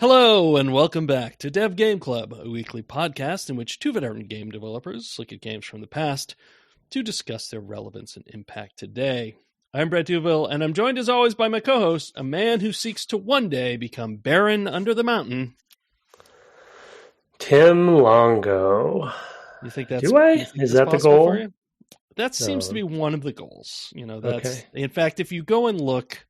Hello and welcome back to Dev Game Club, a weekly podcast in which two veteran game developers look at games from the past to discuss their relevance and impact today. I'm Brett Duville, and I'm joined as always by my co-host, a man who seeks to one day become Baron under the mountain. Tim Longo. You think that's Do I? Is that the goal? For you? That seems to be one of the goals. That's okay. In fact, if you go and look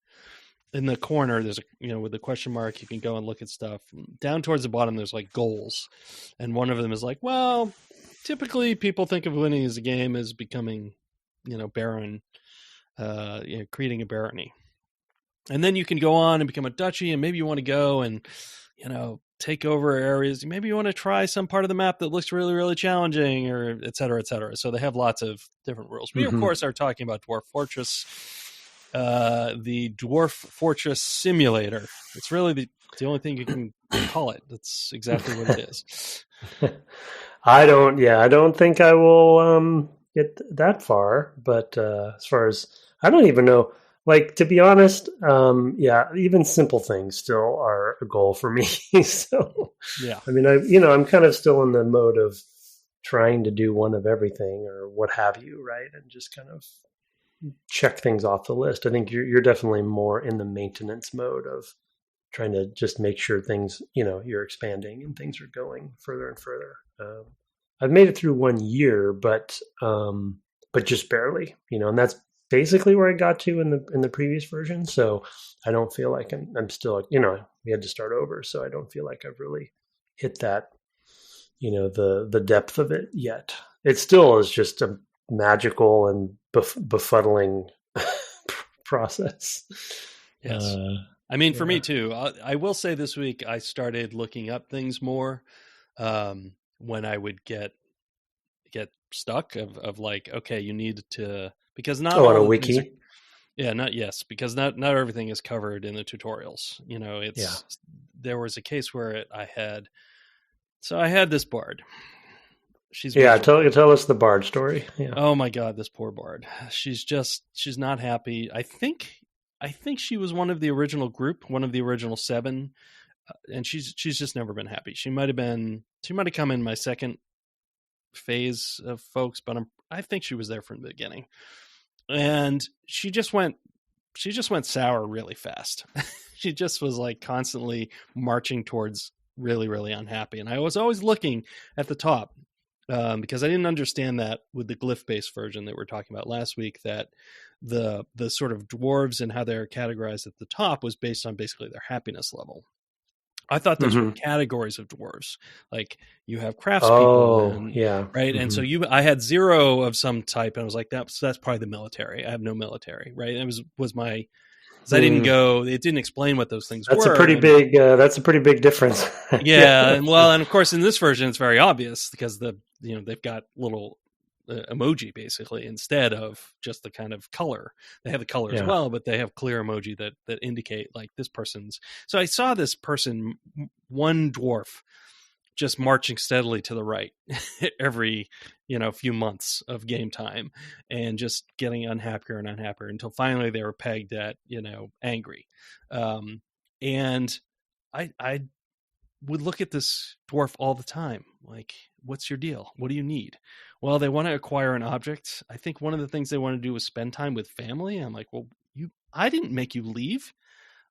in the corner, there's with the question mark, you can go and look at stuff. Down towards the bottom, there's like goals. And one of them is like, well, typically people think of winning as a game as becoming, Baron, creating a barony. And then you can go on and become a duchy, and maybe you want to go and, take over areas. Maybe you want to try some part of the map that looks really, really challenging, or et cetera, et cetera. So they have lots of different rules. We, of course, are talking about Dwarf Fortress, the Dwarf Fortress simulator. It's really the only thing you can call it. That's exactly what it is. I don't think I will get that far. But as far as, I don't even know. Like, to be honest, even simple things still are a goal for me. So, yeah. I mean, I'm kind of still in the mode of trying to do one of everything or what have you, right? And just kind of check things off the list. I think you're definitely more in the maintenance mode of trying to just make sure things, you're expanding and things are going further and further. I've made it through 1 year, but just barely, and that's basically where I got to in the previous version. So I don't feel like I'm still, we had to start over. So I don't feel like I've really hit that, the depth of it yet. It still is just a magical and befuddling process. Yes. For me too. I will say this week I started looking up things more when I would get stuck of like, okay, you need to, because not all on a wiki. Because not everything is covered in the tutorials. There was a case where I had this bard. She's tell us the bard story. Yeah. Oh my God, this poor bard. She's not happy. I think she was one of the original group, one of the original 7, and she's just never been happy. She might have come in my second phase of folks, but I think she was there from the beginning. And she just went sour really fast. She just was like constantly marching towards really, really unhappy. And I was always looking at the top because I didn't understand that with the glyph-based version that we were talking about last week, that the sort of dwarves and how they're categorized at the top was based on basically their happiness level. I thought those were categories of dwarves. Like you have craftspeople, right? And so I had 0 of some type, and I was like, that's probably the military. I have no military, right? And it was my, because I didn't go. It didn't explain what those things were. That's a pretty big difference. Yeah, and of course in this version it's very obvious because they've got little emoji basically instead of just the kind of color. They have the color as well, but they have clear emoji that indicate like this person's. So I saw this person, one dwarf, just marching steadily to the right every few months of game time, and just getting unhappier and unhappier until finally they were pegged at angry. And I would look at this dwarf all the time, like, what's your deal? What do you need? Well, they want to acquire an object. I think one of the things they want to do is spend time with family. I'm like, well, I didn't make you leave.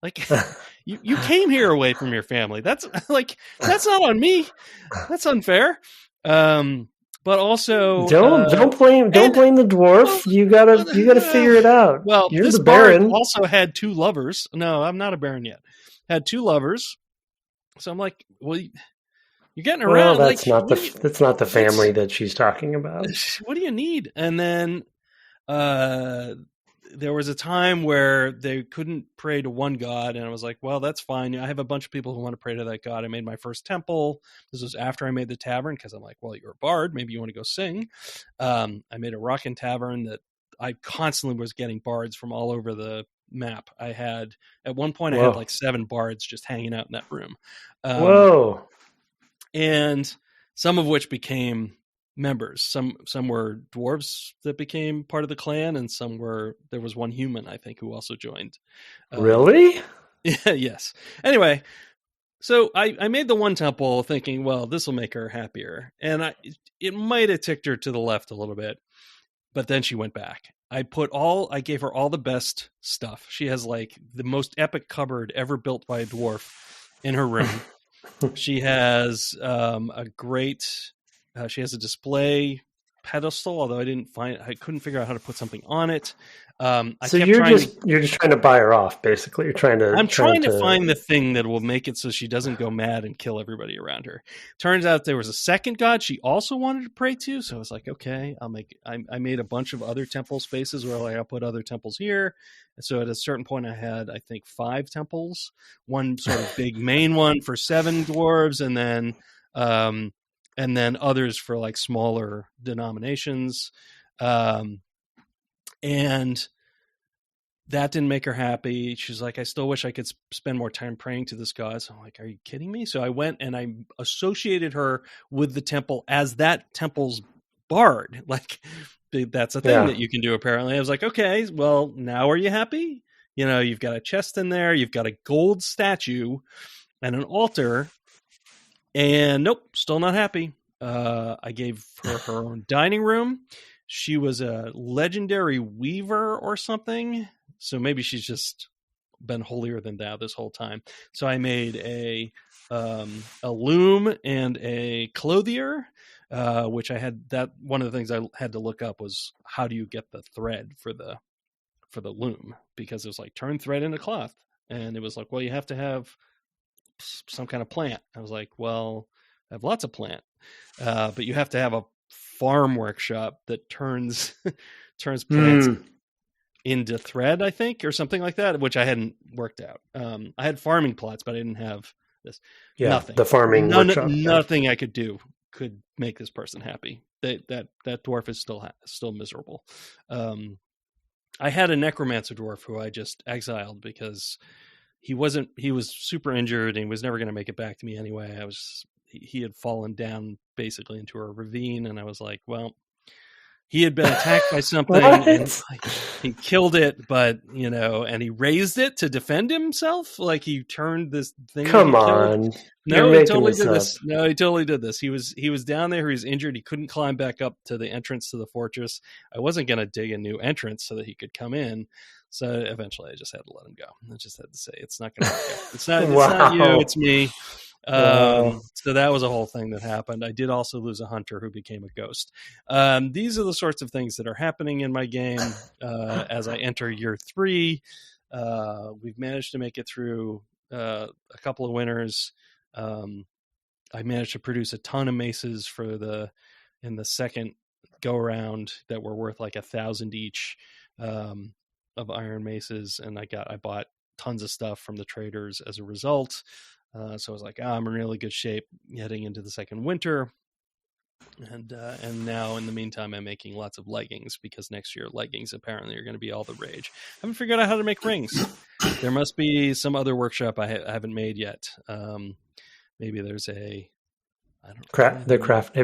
Like, you came here away from your family. That's not on me. That's unfair. But also, don't blame the dwarf. You gotta figure it out. Well, you're this the Baron. Also had 2 lovers. No, I'm not a Baron yet. Had 2 lovers. So I'm like, well, you're getting around. Well, that's not the family that she's talking about. What do you need? And then there was a time where they couldn't pray to one god, and I was like, well, that's fine. I have a bunch of people who want to pray to that god. I made my first temple. This was after I made the tavern, because I'm like, well, you're a bard. Maybe you want to go sing. I made a rockin' tavern that I constantly was getting bards from all over the map. I had, at one point, I had like 7 bards just hanging out in that room. Whoa. And some of which became members. Some were dwarves that became part of the clan, and there was one human, I think, who also joined. Really? Yeah, yes. Anyway, So I made the one temple thinking, well, this will make her happier. And it might have ticked her to the left a little bit, but then she went back. I gave her all the best stuff. She has like the most epic cupboard ever built by a dwarf in her room. She has she has a display pedestal, although I couldn't figure out how to put something on it. So you're just trying to buy her off, basically. I'm trying to find the thing that will make it so she doesn't go mad and kill everybody around her. Turns out there was a second god she also wanted to pray to, so I was like, okay, I made a bunch of other temple spaces where like I'll put other temples here. So at a certain point I had, I think, 5 temples, one sort of big main one for 7 dwarves, and then others for like smaller denominations. And that didn't make her happy. She's like, I still wish I could spend more time praying to this god. So I'm like, are you kidding me? So I went and I associated her with the temple as that temple's bard. Like, that's a thing that you can do, apparently. I was like, okay, well, now are you happy? You know, you've got a chest in there. You've got a gold statue and an altar. And nope, still not happy. I gave her own dining room. She was a legendary weaver or something. So maybe she's just been holier than thou this whole time. So I made a loom and a clothier, which I had that one of the things I had to look up was how do you get the thread for the loom, because it was like turn thread into cloth, and it was like, well, you have to have some kind of plant. I was like, well, I have lots of plant, but you have to have a farm workshop that turns plants into thread, I think, or something like that, which I hadn't worked out. I had farming plots, but I didn't have this. Yeah, nothing. The farming workshop. Nothing I could do could make this person happy. That dwarf is still miserable. I had a necromancer dwarf who I just exiled because he was super injured and he was never going to make it back to me anyway. He had fallen down basically into a ravine, and I was like, well, he had been attacked by something and he killed it, but and he raised it to defend himself. Like he turned this thing. Come on. No, he totally did this. No, he totally did this. He was down there. He was injured. He couldn't climb back up to the entrance to the fortress. I wasn't going to dig a new entrance so that he could come in. So eventually I just had to let him go. I just had to say, it's not going to work out. It's not you, it's me. So that was a whole thing that happened. I did also lose a hunter who became a ghost. These are the sorts of things that are happening in my game as I enter year 3. We've managed to make it through a couple of winters. I managed to produce a ton of maces in the second go around that were worth like 1,000 each of iron maces, and I bought tons of stuff from the traders as a result. So I was like, I'm in really good shape heading into the second winter. And now in the meantime, I'm making lots of leggings because next year leggings apparently are going to be all the rage. I haven't figured out how to make rings. There must be some other workshop I haven't made yet. Maybe there's have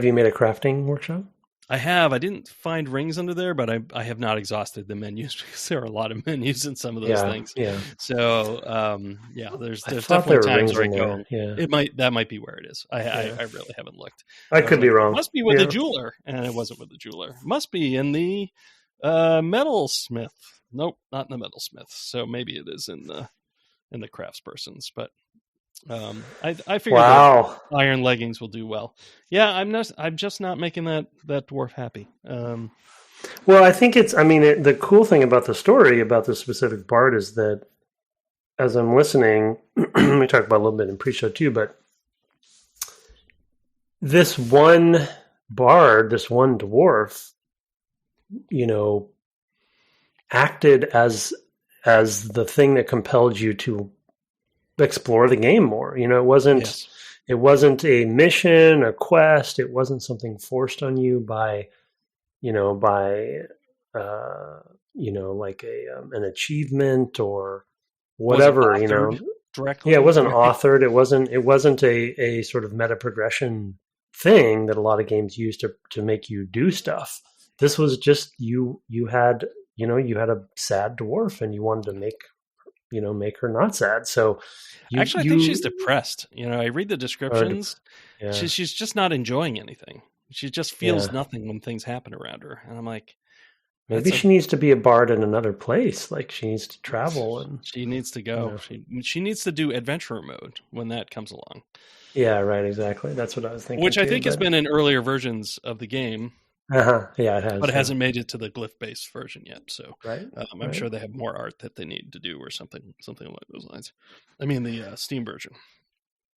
you made a crafting workshop? I have. I didn't find rings under there, but I have not exhausted the menus because there are a lot of menus in some of those things. Yeah. So there's definitely times where I go. Yeah. That might be where it is. I really haven't looked. I could be wrong. It must be with the jeweler, and it wasn't with the jeweler. It must be in the metalsmith. Nope, not in the metalsmith. So maybe it is in the craftspersons, but. I figured that iron leggings will do well. Yeah, I'm just not making that dwarf happy. Well, I think the cool thing about the story about this specific bard is that as I'm listening, we talked about a little bit in pre-show too, but this one bard, this one dwarf, acted as the thing that compelled you to explore the game more. It wasn't a mission, a quest. It wasn't something forced on you by like an achievement or whatever. Directly. Yeah, it wasn't authored. It wasn't a sort of meta progression thing that a lot of games use to make you do stuff. This was just you had a sad dwarf and you wanted to make make her not sad. So Actually, I think she's depressed. I read the descriptions. Yeah. She's just not enjoying anything. She just feels nothing when things happen around her. And I'm like, maybe she needs to be a bard in another place. Like she needs to travel, and she needs to go. She needs to do adventurer mode when that comes along. Yeah, right. Exactly. That's what I was thinking. Which I think has been in earlier versions of the game. Yeah, it has. But it hasn't made it to the glyph-based version yet. So right. I'm sure they have more art that they need to do or something along those lines. I mean, the Steam version.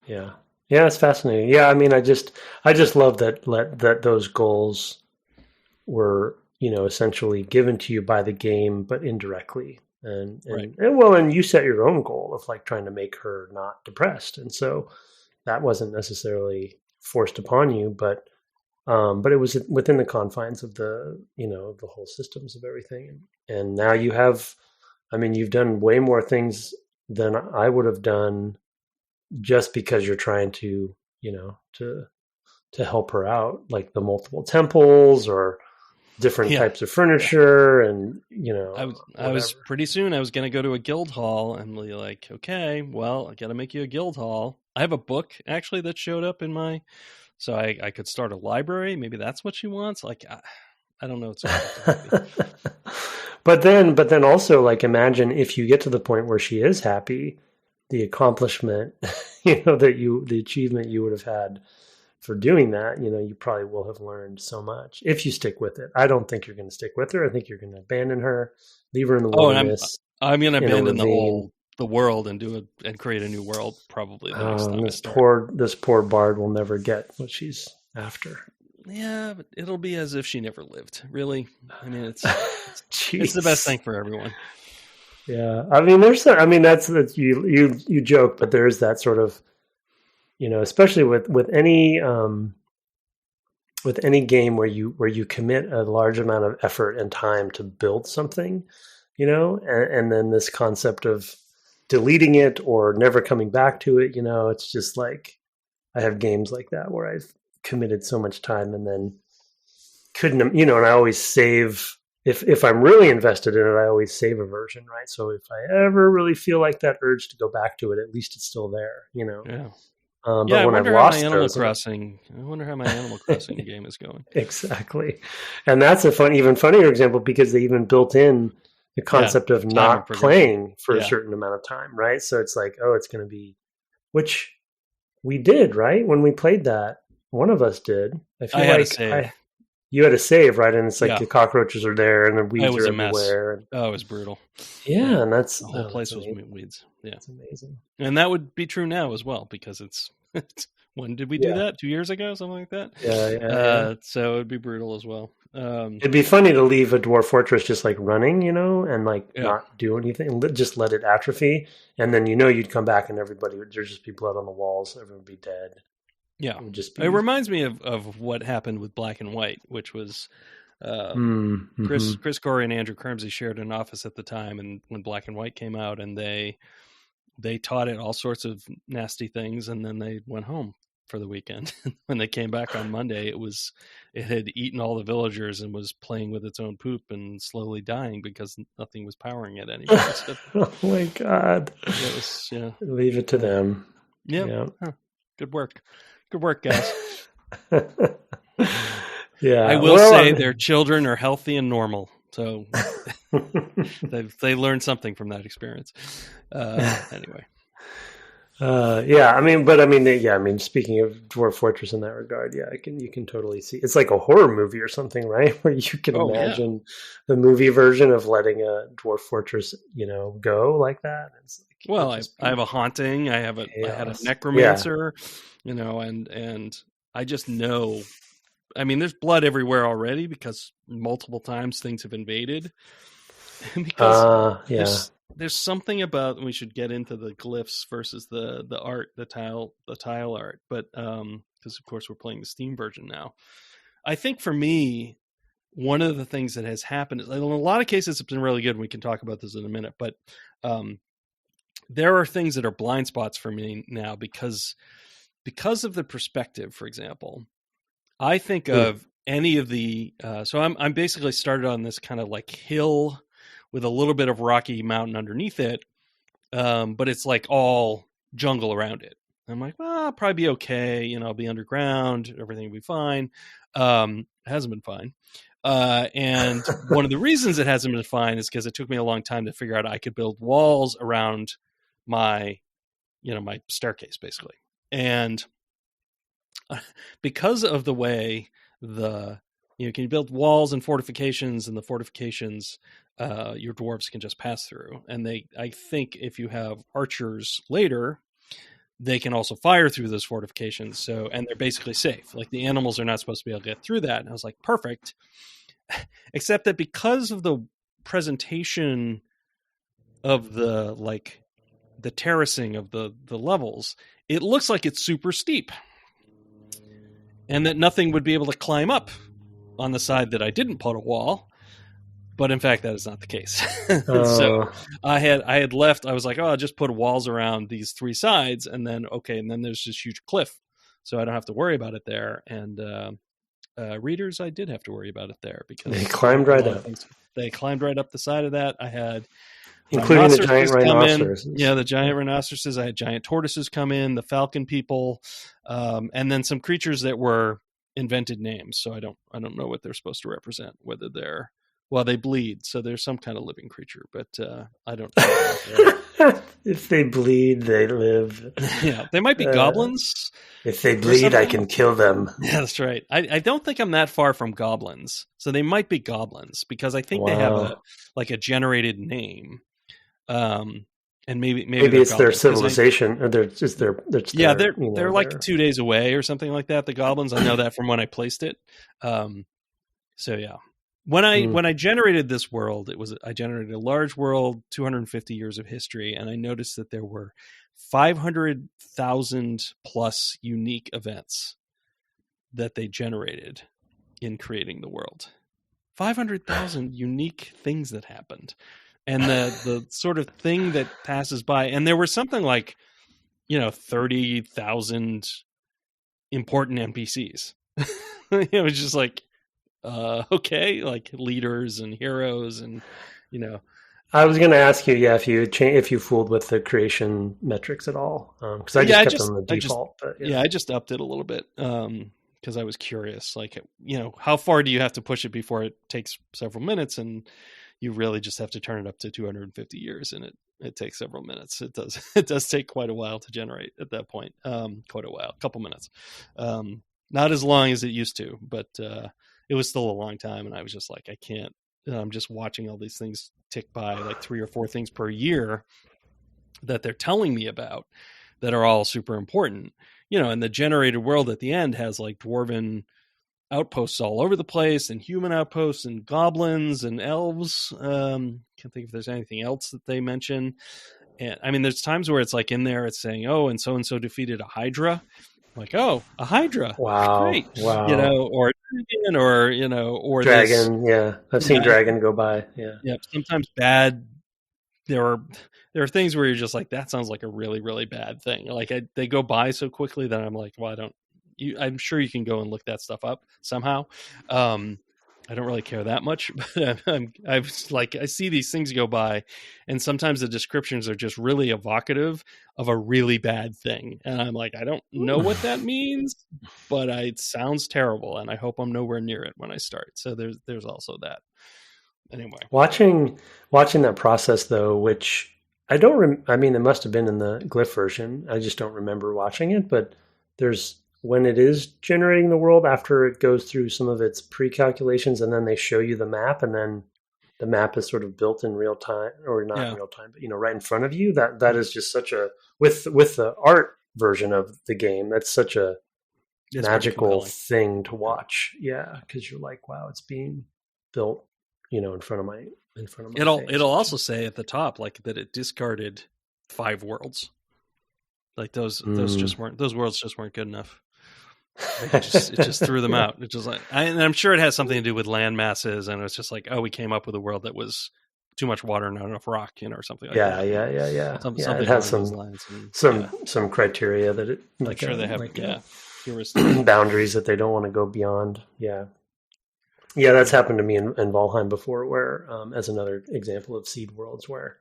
Yeah. Yeah, it's fascinating. Yeah, I mean, I just love that those goals were, essentially given to you by the game, but indirectly. And you set your own goal of like trying to make her not depressed. And so that wasn't necessarily forced upon you, but it was within the confines of the, the whole systems of everything. And now you've done way more things than I would have done just because you're trying to, to help her out, like the multiple temples or different types of furniture. And, I was pretty soon I was going to go to a guild hall and be like, okay, well, I got to make you a guild hall. I have a book actually that showed up in my, so I could start a library. Maybe that's what she wants. Like, I don't know. But then also, like, imagine if you get to the point where she is happy, the accomplishment, the achievement you would have had for doing that, you probably will have learned so much if you stick with it. I don't think you're going to stick with her. I think you're going to abandon her, leave her in the wilderness. I'm going to abandon the world and create a new world. Probably the next time this poor bard will never get what she's after. Yeah, but it'll be as if she never lived. Really, I mean, it's the best thing for everyone. Yeah, I mean, that's you joke, but there's that sort of, especially with any game where you commit a large amount of effort and time to build something, and then this concept of deleting it or never coming back to it, it's just like I have games like that where I've committed so much time and then couldn't, and I always save. If I'm really invested in it, I always save a version, right? So if I ever really feel like that urge to go back to it, at least it's still there, Yeah. But when I've lost I wonder how my Animal Crossing game is going. Exactly. And that's even funnier example because they even built in the concept of not playing for a certain amount of time, right? So it's like, it's going to be, which we did, right? When we played that, one of us did. I had a save. You had a save, right? And it's like the cockroaches are there and the weeds are everywhere. Oh, it was brutal. Yeah, and that's the whole place was weeds. Yeah, it's amazing. And that would be true now as well because it's when did we do that? 2 years ago, something like that. Yeah. So it'd be brutal as well. It'd be funny to leave a Dwarf Fortress just like running, and like not do anything, just let it atrophy, and then you'd come back and there'd just be blood on the walls, everyone would be dead. Yeah, it reminds me of what happened with Black and White, which was Chris Corey and Andrew Kermsey shared an office at the time, and when Black and White came out, and they taught it all sorts of nasty things, and then they went home for the weekend. When they came back on Monday, it had eaten all the villagers and was playing with its own poop and slowly dying because nothing was powering it anymore. So, oh my God! Leave it to them. Yeah. Huh. Good work. Good work, guys. Yeah, I will say their children are healthy and normal, so they learned something from that experience. Anyway, speaking of Dwarf Fortress in that regard, you can totally see it's like a horror movie or something, right? Where you can imagine the movie version of letting a Dwarf Fortress, go like that. It's like, I have a haunting. I had a necromancer. And I just know, I mean, there's blood everywhere already because multiple times things have invaded. Because there's something about, we should get into the glyphs versus the art, the tile art, but because of course we're playing the Steam version now. I think for me, one of the things that has happened is, in a lot of cases, it's been really good. And we can talk about this in a minute, but there are things that are blind spots for me now because of the perspective. For example, I think of any of the so I'm basically started on this kind of like hill with a little bit of rocky mountain underneath it, but it's like all jungle around it. I'm like, well, I'll probably be okay. I'll be underground. Everything will be fine. It hasn't been fine. And one of the reasons it hasn't been fine is because it took me a long time to figure out I could build walls around my, my staircase, basically. And because of the way you can build walls and fortifications, and the fortifications your dwarves can just pass through. And I think if you have archers later, they can also fire through those fortifications. So, and they're basically safe. Like the animals are not supposed to be able to get through that. And I was like, perfect. Except that because of the presentation of the terracing of the levels, it looks like it's super steep. And that nothing would be able to climb up on the side that I didn't put a wall. But in fact, that is not the case. So I had left. I was like, I'll just put walls around these three sides, and then there's this huge cliff, so I don't have to worry about it there. And readers, I did have to worry about it there because they climbed right up. They climbed right up the side of that. I had including the giant rhinoceroses. Yeah, the giant rhinoceroses. I had giant tortoises come in, the falcon people, and then some creatures that were invented names. So I don't know what they're supposed to represent. Whether they're they bleed, so there's some kind of living creature, but I don't know. If they bleed, they live. Yeah, they might be goblins. If they bleed, I can kill them. Yeah, that's right. I don't think I'm that far from goblins, so they might be goblins because I think they have a generated name. And maybe it's their civilization, or they're they're like 2 days away or something like that. The goblins, I know that from when I placed it. So yeah. When I generated this world, I generated a large world, 250 years of history, and I noticed that there were 500,000 plus unique events that they generated in creating the world. 500,000 unique things that happened, and the sort of thing that passes by, and there were something like 30,000 important NPCs. It was just like. Okay, like leaders and heroes, and I was going to ask you, if you fooled with the creation metrics at all, because I just kept on the default. I just upped it a little bit because I was curious, how far do you have to push it before it takes several minutes, and you really just have to turn it up to 250 years, and it takes several minutes. It does take quite a while to generate at that point. Quite a while, a couple minutes, not as long as it used to, but. It was still a long time, and I was just like, I can't. I'm just watching all these things tick by, like 3 or 4 things per year that they're telling me about that are all super important. And the generated world at the end has like dwarven outposts all over the place, and human outposts, and goblins and elves. Can't think if there's anything else that they mention. And I mean, there's times where it's like in there, it's saying, and so defeated a hydra. Like, a hydra. Wow. Great. Wow. Or dragon. Yeah. I've seen dragon go by. Yeah. Yeah. Sometimes bad. There are things where you're just like, that sounds like a really, really bad thing. Like they go by so quickly that I'm like, well, I'm sure you can go and look that stuff up somehow. I don't really care that much, but I see these things go by, and sometimes the descriptions are just really evocative of a really bad thing. And I'm like, I don't know what that means, but it sounds terrible, and I hope I'm nowhere near it when I start. So there's also that. Anyway, watching that process though, which I don't. I mean, it must have been in the glyph version. I just don't remember watching it, but there's. When it is generating the world after it goes through some of its pre-calculations, and then they show you the map, and then the map is sort of built in real time, or not in real time, but right in front of you. That is just such a with the art version of the game. That's such a magical thing to watch. Yeah, because you're like, wow, it's being built, in front of my It'll also say at the top like that it discarded 5 worlds. Like those worlds just weren't good enough. It just threw them out. It's just like, and I'm sure it has something to do with land masses, and it's just like, we came up with a world that was too much water and not enough rock, or something like that. Yeah. Something it has some criteria that it. I'm sure they have. Boundaries that they don't want to go beyond. Yeah. Yeah, that's happened to me in Valheim before, where as another example of seed worlds, where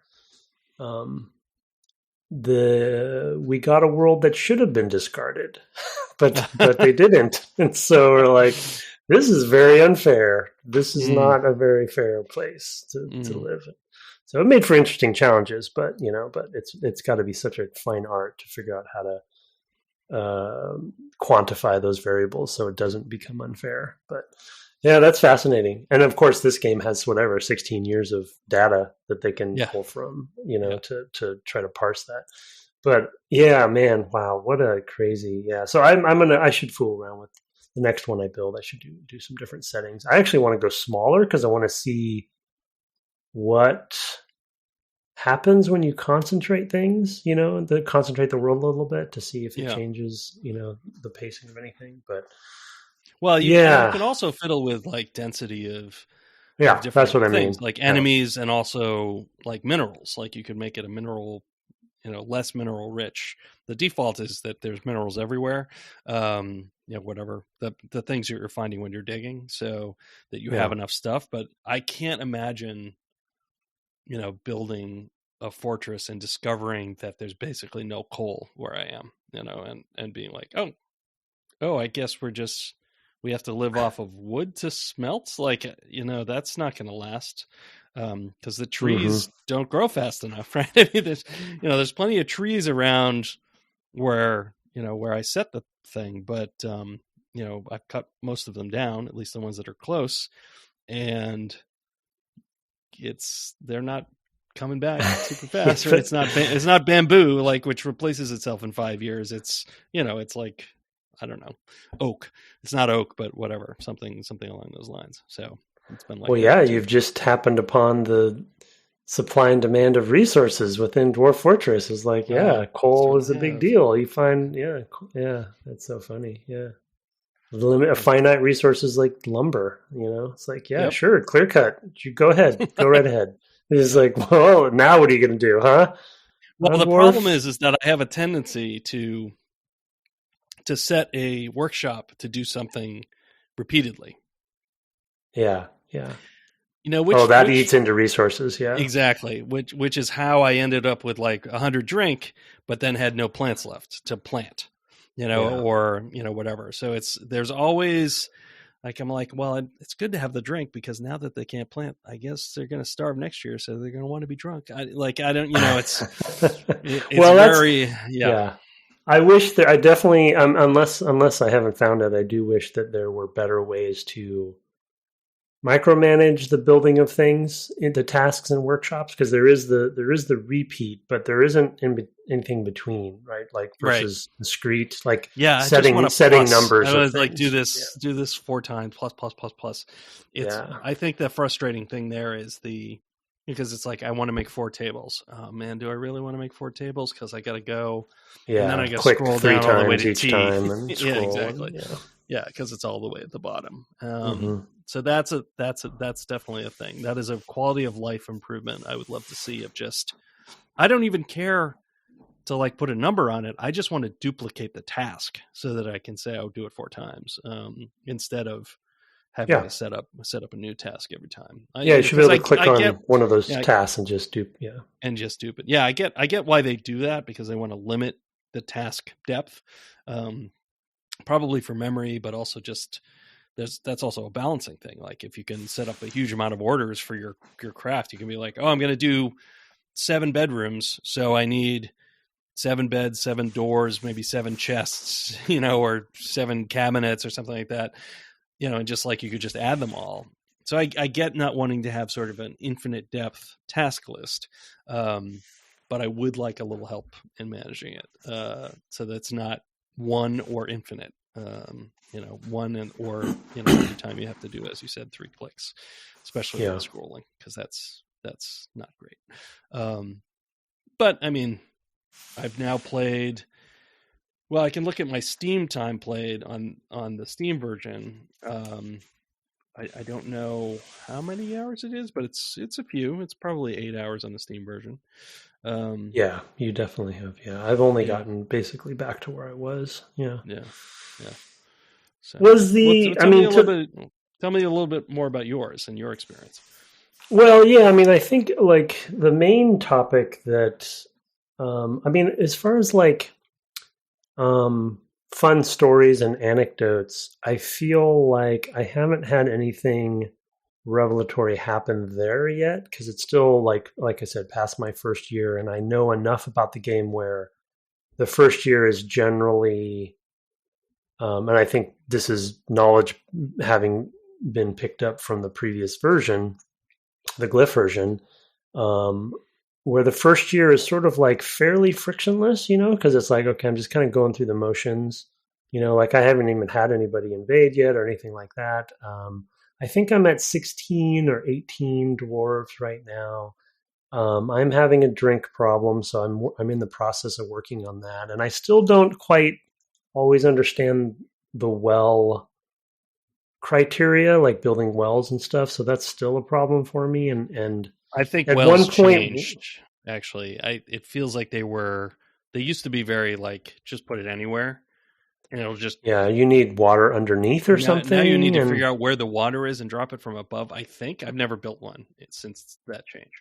we got a world that should have been discarded, but they didn't, and so we're like, this is very unfair. This is not a very fair place to live. So it made for interesting challenges, but it's got to be such a fine art to figure out how to quantify those variables so it doesn't become unfair. But yeah, that's fascinating. And of course, this game has 16 years of data that they can pull from, to try to parse that. But yeah, man, wow, what a crazy, So I should fool around with the next one I build. I should do some different settings. I actually want to go smaller because I want to see what happens when you concentrate things, concentrate the world a little bit to see if it changes, the pacing of anything. But you can also fiddle with like density of different that's what I things, mean. like enemies and also like minerals. Like you could make it a mineral, less mineral rich. The default is that there's minerals everywhere. Whatever the things you're finding when you're digging, so that you have enough stuff. But I can't imagine, building a fortress and discovering that there's basically no coal where I am, and being like, oh, I guess we have to live off of wood to smelt. Like, that's not going to last. Because the trees don't grow fast enough, right? I mean, there's plenty of trees around where I set the thing, but I've cut most of them down, at least the ones that are close, and they're not coming back super fast. Right? It's not bamboo, like, which replaces itself in 5 years. It's it's like, I don't know, oak. It's not oak, but whatever, something along those lines. So it's been like, you've just happened upon the supply and demand of resources within Dwarf Fortress. Is like, coal is a big deal. You find, that's so funny. Yeah. Finite resources like lumber, it's like, sure, clear cut. You go ahead, go right ahead. It's like, well, now what are you going to do, huh? Well, the problem is that I have a tendency to set a workshop to do something repeatedly. Yeah. Which eats into resources. Yeah, exactly. Which is how I ended up with like 100 drink, but then had no plants left to plant, or whatever. So there's always like, I'm like, well, it's good to have the drink because now that they can't plant, I guess they're going to starve next year, so they're going to want to be drunk. I don't, it's well, very I wish that I definitely, unless I haven't found it, I do wish that there were better ways to micromanage the building of things into tasks and workshops, because there is the repeat, but there isn't anything between, right? Like versus discrete, like setting numbers. I was like, do this 4 times plus. I think the frustrating thing there is because it's like, I want to make 4 tables. Oh man, do I really want to make 4 tables? Because I got to go, and then I got to scroll down all the way to each T. time and yeah, exactly. Yeah, because it's all the way at the bottom. So that's definitely a thing. That is a quality of life improvement I would love to see. I don't even care to like put a number on it. I just want to duplicate the task so that I can say I'll do it 4 times instead of having to set up a new task every time. You should be able to click on one of those tasks and just dupe. Yeah, and just dupe it. Yeah, I get why they do that, because they want to limit the task depth. Probably for memory, but also just that's also a balancing thing. Like if you can set up a huge amount of orders for your craft, you can be like, oh, I'm going to do 7 bedrooms, so I need 7 beds, 7 doors, maybe 7 chests, or 7 cabinets or something like that, and just like you could just add them all. So I get not wanting to have sort of an infinite depth task list, but I would like a little help in managing it, so that's not one or infinite, or every time you have to do, as you said, 3 clicks, especially with scrolling, because that's not great. But I mean, I've now played. Well, I can look at my Steam time played on the Steam version. I don't know how many hours it is, but it's a few. It's probably 8 hours on the Steam version. You definitely have. Yeah, I've only gotten basically back to where I was. Yeah. So, tell me a little bit more about yours and your experience. Well, I mean, I think like the main topic that I mean, as far as like fun stories and anecdotes, I feel like I haven't had anything revelatory happen there yet because it's still like I said, past my first year, and I know enough about the game where the first year is generally, and I think this is knowledge having been picked up from the previous version, the glyph version, um, where the first year is sort of like fairly frictionless, because it's like, okay, I'm just kind of going through the motions, like I haven't even had anybody invade yet or anything like that. I think I'm at 16 or 18 dwarves right now. I'm having a drink problem, so I'm in the process of working on that, and I still don't quite always understand the well criteria, like building wells and stuff. So that's still a problem for me. And I think at wells one point, changed. Actually, it feels like they used to be very like just put it anywhere, and it'll just yeah, you need water underneath or now you need something. to And figure out where the water is and drop it from above. I think I've never built one since that change.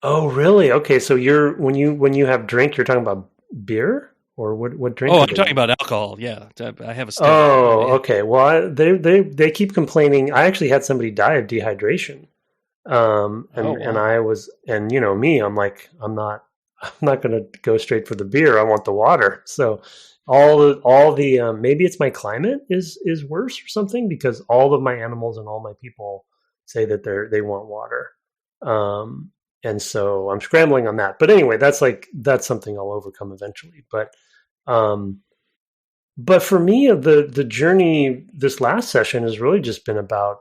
oh, really? Okay, so you're when you have drink, you're talking about beer or what drink? Oh, Are I'm they talking using? about alcohol. Yeah, I have a stout. Oh, Yeah. okay. Well, they keep complaining. I actually had somebody die of dehydration. Oh And well. I was, and me, I'm like, I'm not going to go straight for the beer. I want the water. So all the maybe it's my climate is worse or something because all of my animals and all my people say that they want water. Um, and so I'm scrambling on that. But anyway, that's something I'll overcome eventually. Um, but for me, the journey this last session has really just been about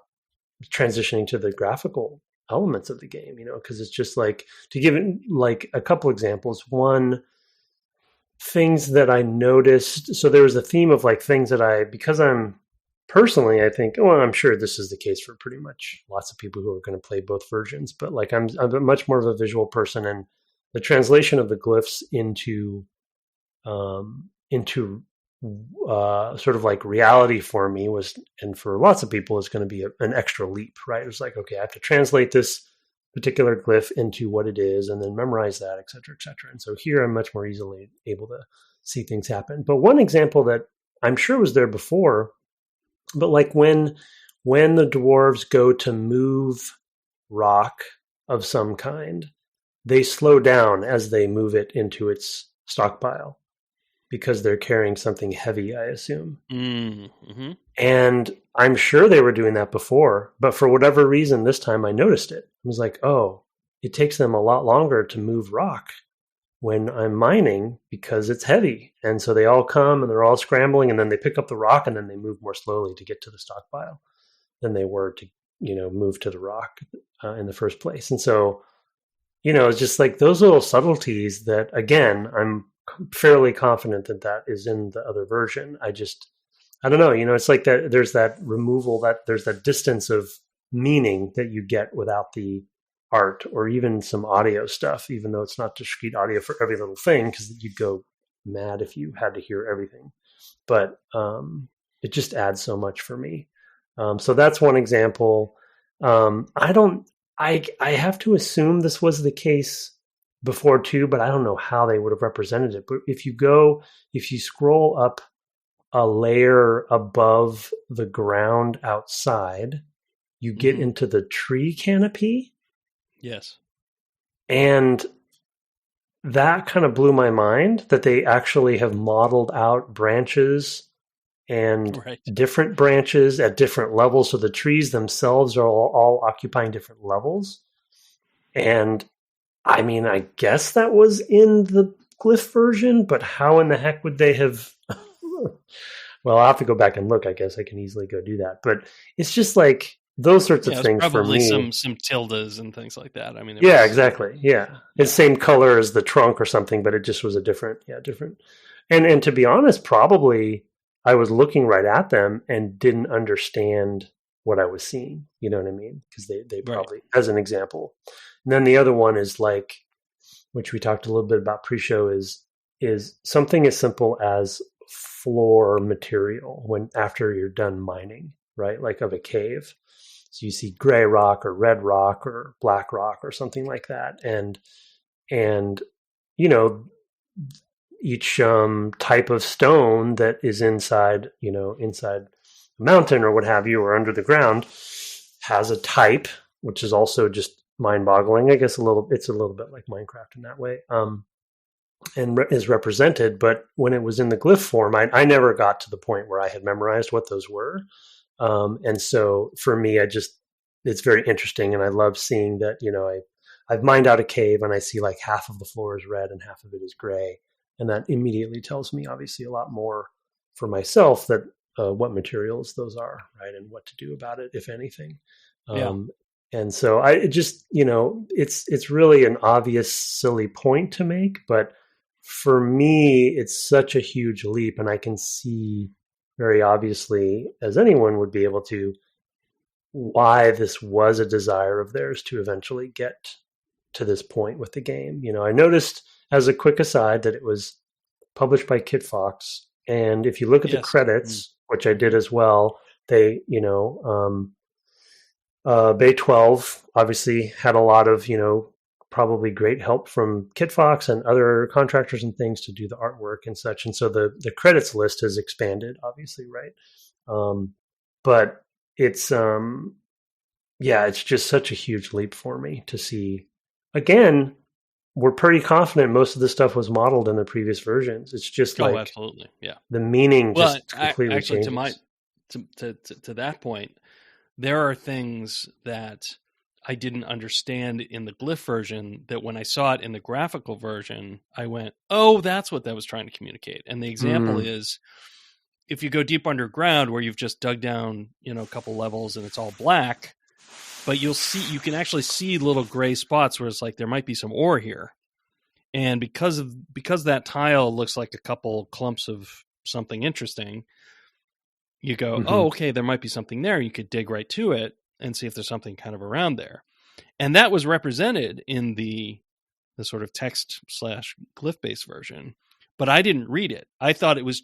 transitioning to the graphical elements of the game, because it's just like to give it like a couple examples. One, things that I noticed. So there was a theme of like things that because I'm personally, I think, well, I'm sure this is the case for pretty much lots of people who are going to play both versions, but like I'm much more of a visual person, and the translation of the glyphs into sort of like reality for me was, and for lots of people, is going to be an extra leap, right? It was like, okay, I have to translate this particular glyph into what it is and then memorize that, et cetera, et cetera. And so here I'm much more easily able to see things happen. But one example that I'm sure was there before, but like when the dwarves go to move rock of some kind, they slow down as they move it into its stockpile because they're carrying something heavy, I assume. Mm-hmm. And I'm sure they were doing that before, but for whatever reason, this time I noticed it. I was like, oh, it takes them a lot longer to move rock when I'm mining because it's heavy. And so they all come and they're all scrambling, and then they pick up the rock and then they move more slowly to get to the stockpile than they were to, move to the rock in the first place. And so, it's just like those little subtleties that, again, I'm fairly confident that is in the other version. I don't know, it's like that there's that removal, that there's that distance of meaning that you get without the art or even some audio stuff, even though it's not discrete audio for every little thing, because you'd go mad if you had to hear everything. But it just adds so much for me. So that's one example. I don't, I have to assume this was the case before too, but I don't know how they would have represented it. But if you scroll up a layer above the ground outside, you get into the tree canopy. Yes. And that kind of blew my mind that they actually have modeled out branches and Right. different branches at different levels. So the trees themselves are all occupying different levels. And I mean, I guess that was in the glyph version, but how in the heck would they have? Well, I'll have to go back and look. I guess I can easily go do that. But it's just like those sorts of Yeah, it's things for probably me. some tildes and things like that. I mean, it Yeah, was exactly. Yeah. yeah. It's same color as the trunk or something, but it just was a different. And to be honest, probably I was looking right at them and didn't understand what I was seeing. You know what I mean? Because they Right. probably, as an example. And then the other one is like, which we talked a little bit about pre-show, is something as simple as floor material when after you're done mining, right? Like of a cave. So you see gray rock or red rock or black rock or something like that. And each type of stone that is inside a mountain or what have you, or under the ground, has a type, which is also just mind-boggling. I guess it's a little bit like Minecraft in that way, and is represented. But when it was in the glyph form, I never got to the point where I had memorized what those were, and so for me, it's very interesting, and I love seeing that. I've mined out a cave, and I see like half of the floor is red and half of it is gray, and that immediately tells me obviously a lot more for myself that what materials those are, right, and what to do about it, if anything. Yeah. And so I just, it's really an obvious, silly point to make, but for me, it's such a huge leap, and I can see very obviously, as anyone would be able to, why this was a desire of theirs to eventually get to this point with the game. I noticed, as a quick aside, that it was published by Kit Fox, and if you look at the credits, which I did as well, they, Bay 12 obviously had a lot of, probably great help from Kit Fox and other contractors and things to do the artwork and such. And so the credits list has expanded, obviously, right? But it's, it's just such a huge leap for me to see. Again, we're pretty confident most of the stuff was modeled in the previous versions. It's just absolutely, yeah. The meaning just completely actually changes. To that point, there are things that I didn't understand in the glyph version that when I saw it in the graphical version, I went, oh, that's what that was trying to communicate. And the example is, if you go deep underground where you've just dug down, a couple levels and it's all black, but you can actually see little gray spots where it's like there might be some ore here. And because that tile looks like a couple clumps of something interesting, you go, oh, okay, there might be something there. You could dig right to it and see if there's something kind of around there. And that was represented in the sort of text / glyph-based version, but I didn't read it. I thought it was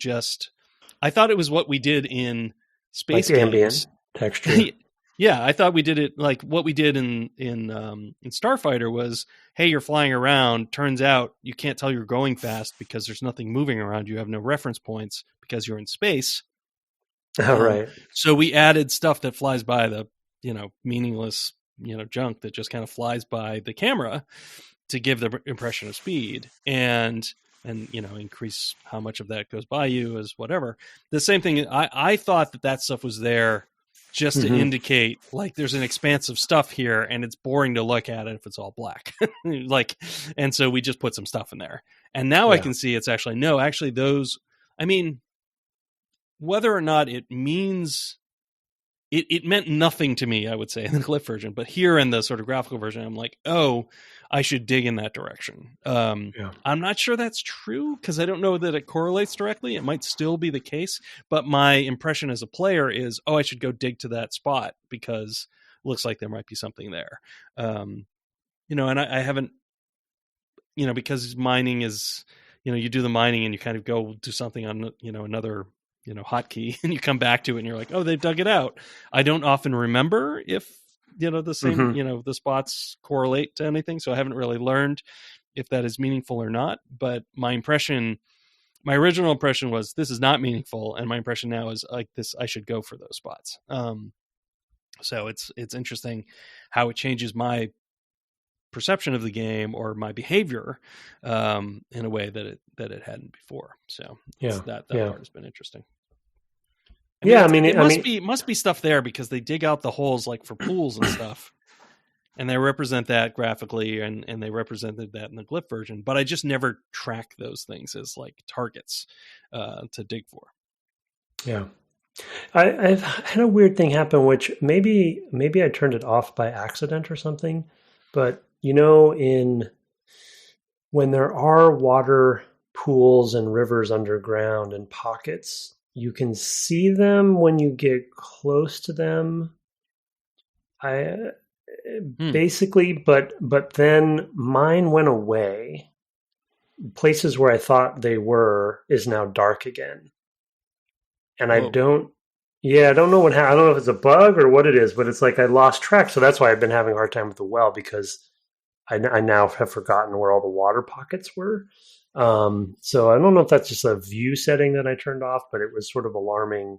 what we did in space games. Ambient texture. Yeah, I thought we did it like what we did in Starfighter was, hey, you're flying around. Turns out you can't tell you're going fast because there's nothing moving around. You have no reference points because you're in space. Right. So we added stuff that flies by the, meaningless, junk that just kind of flies by the camera to give the impression of speed and increase how much of that goes by you as whatever. The same thing. I thought that stuff was there just to indicate like there's an expanse of stuff here and it's boring to look at it if it's all black. And so we just put some stuff in there. And now I can see it's actually, those, whether or not it means it meant nothing to me, I would say, in the glyph version, but here in the sort of graphical version, I'm like, oh, I should dig in that direction. I'm not sure that's true because I don't know that it correlates directly. It might still be the case, but my impression as a player is, oh, I should go dig to that spot because it looks like there might be something there. And I haven't, because mining is, you do the mining and you kind of go do something on, another hotkey and you come back to it and you're like, oh, they've dug it out. I don't often remember if, the same, the spots correlate to anything. So I haven't really learned if that is meaningful or not. But my original impression was this is not meaningful. And my impression now is like this, I should go for those spots. So it's interesting how it changes my perception of the game or my behavior in a way that it hadn't before. So that part has been interesting. It must be stuff there because they dig out the holes like for pools and stuff, and they represent that graphically, and they represented that in the glyph version. But I just never track those things as like targets to dig for. Yeah, I've had a weird thing happen, which maybe I turned it off by accident or something. But when there are water pools and rivers underground and pockets, you can see them when you get close to them. Basically, but then mine went away. Places where I thought they were is now dark again. And I don't know what happened. I don't know if it's a bug or what it is, but it's like I lost track. So that's why I've been having a hard time with the well, because I now have forgotten where all the water pockets were. So I don't know if that's just a view setting that I turned off, but it was sort of alarming.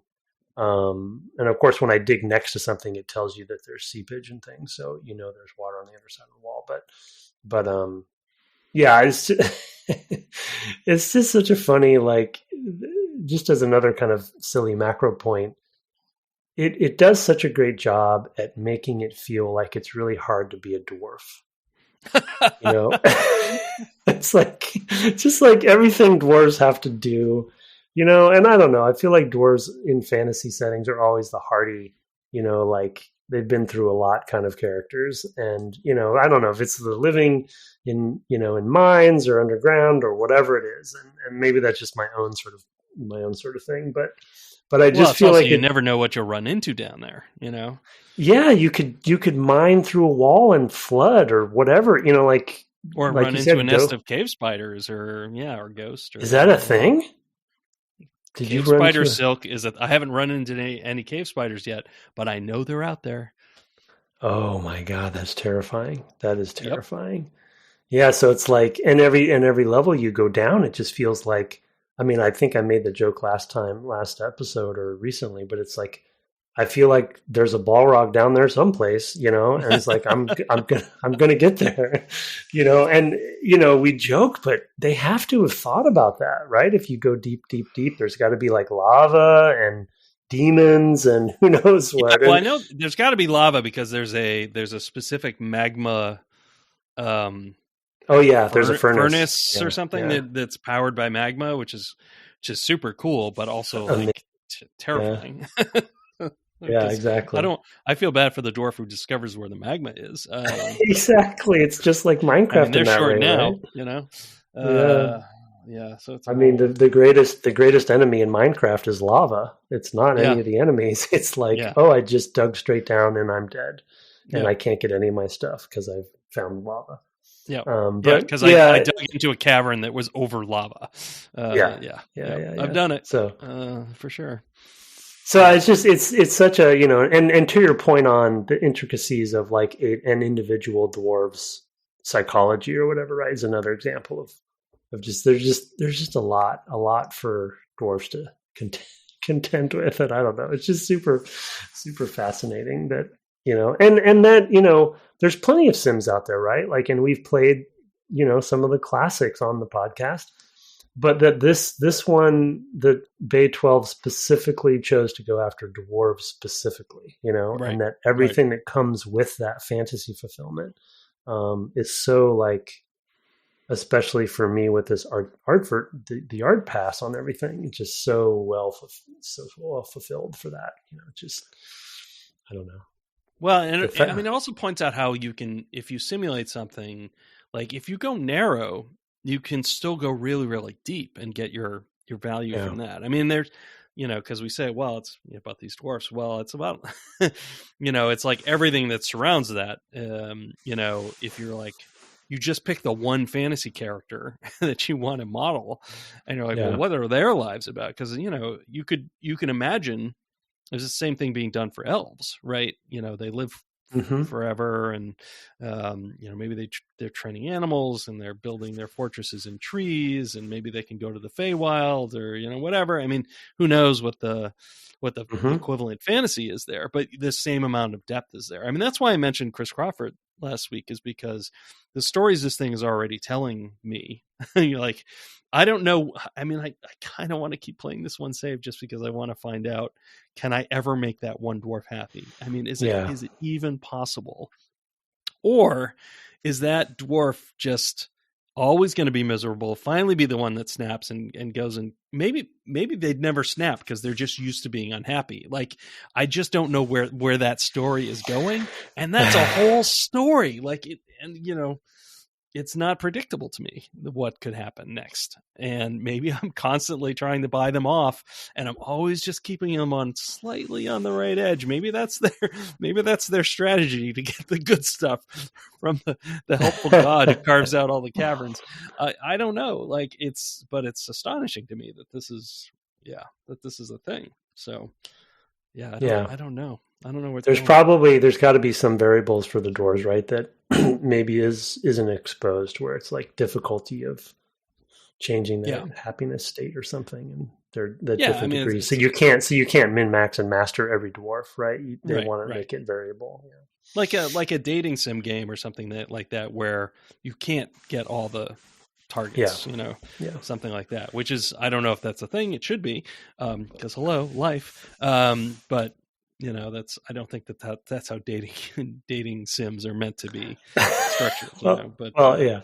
And of course, when I dig next to something, it tells you that there's seepage and things, so there's water on the other side of the wall. But yeah, it's it's just such a funny, like, just as another kind of silly macro point. It does such a great job at making it feel like it's really hard to be a dwarf. It's like just like everything dwarves have to do, and I don't know, I feel like dwarves in fantasy settings are always the hardy, like they've been through a lot kind of characters. And I don't know if it's the living in in mines or underground or whatever it is, and maybe that's just my own sort of thing, but I just feel like you never know what you'll run into down there, Yeah, you could mine through a wall and flood or whatever, or like run into a nest of cave spiders or ghosts. Is that a thing? Did cave spider silk is that I haven't run into any cave spiders yet, but I know they're out there. Oh my God, that's terrifying. That is terrifying. Yep. Yeah, so it's like, and every level you go down, it just feels like, I mean, I think I made the joke last episode or recently, but it's like, I feel like there's a Balrog down there someplace, and it's like, I'm gonna get there, and we joke, but they have to have thought about that, right? If you go deep, there's got to be like lava and demons and who knows what. Yeah, well, I know there's got to be lava because there's a specific magma. Oh yeah, there's a furnace or something that's powered by magma, which is super cool, but also like terrifying. Yeah, exactly. I feel bad for the dwarf who discovers where the magma is. Exactly, it's just like Minecraft. I mean, they're short now, right? Yeah. So it's the greatest enemy in Minecraft is lava. It's not any of the enemies. It's like, I just dug straight down and I'm dead, and I can't get any of my stuff because I've found lava. Yeah, because I dug into a cavern that was over lava. I've done it, so for sure. So it's such a and to your point on the intricacies of like an individual dwarf's psychology or whatever, right, is another example of just there's just a lot for dwarves to contend with, and I don't know, it's just super fascinating that. And that, there's plenty of Sims out there, right? Like, and we've played, some of the classics on the podcast, but that this one, that Bay 12 specifically chose to go after dwarves specifically, right. And that everything that comes with that fantasy fulfillment is so, like, especially for me with this art for the art pass on everything, it's just so well fulfilled for that, just, I don't know. Well, and it also points out how you can, if you simulate something, like if you go narrow, you can still go really, really deep and get your value from that. I mean, there's, because we say, well, it's about these dwarfs. Well, it's about, it's like everything that surrounds that. If you're like, you just pick the one fantasy character that you want to model, and you're like, well, what are their lives about? Because you can imagine. There's the same thing being done for elves, right? They live forever, and maybe they're training animals and they're building their fortresses in trees, and maybe they can go to the Feywild or whatever. I mean, who knows what the equivalent fantasy is there, but the same amount of depth is there. I mean, that's why I mentioned Chris Crawford last week, is because the stories this thing is already telling me. You're like, I don't know. I mean, I kind of want to keep playing this one save just because I want to find out, can I ever make that one dwarf happy? I mean, is it even possible? Or is that dwarf just always going to be miserable, finally be the one that snaps and goes, and maybe they'd never snap because they're just used to being unhappy. Like, I just don't know where that story is going. And that's a whole story. Like, it's not predictable to me what could happen next. And maybe I'm constantly trying to buy them off, and I'm always just keeping them on slightly on the right edge. Maybe that's their strategy to get the good stuff from the helpful God who carves out all the caverns. I don't know. Like, it's astonishing to me that this is a thing. So I don't know. I don't know where it's There's going. there's got to be some variables for the dwarves, right? That maybe isn't exposed, where it's like difficulty of changing Yeah. their happiness state or something, and they're at Yeah. I different mean, degrees. So you can't min max and master every dwarf, right? They right, want to right. make it variable. Yeah. Like a dating sim game or something like that, where you can't get all the Yeah. targets, Yeah. something like that, which is, I don't know if that's a thing. It should be, because hello, life. But I don't think that's how dating sims are meant to be structured, but Yeah.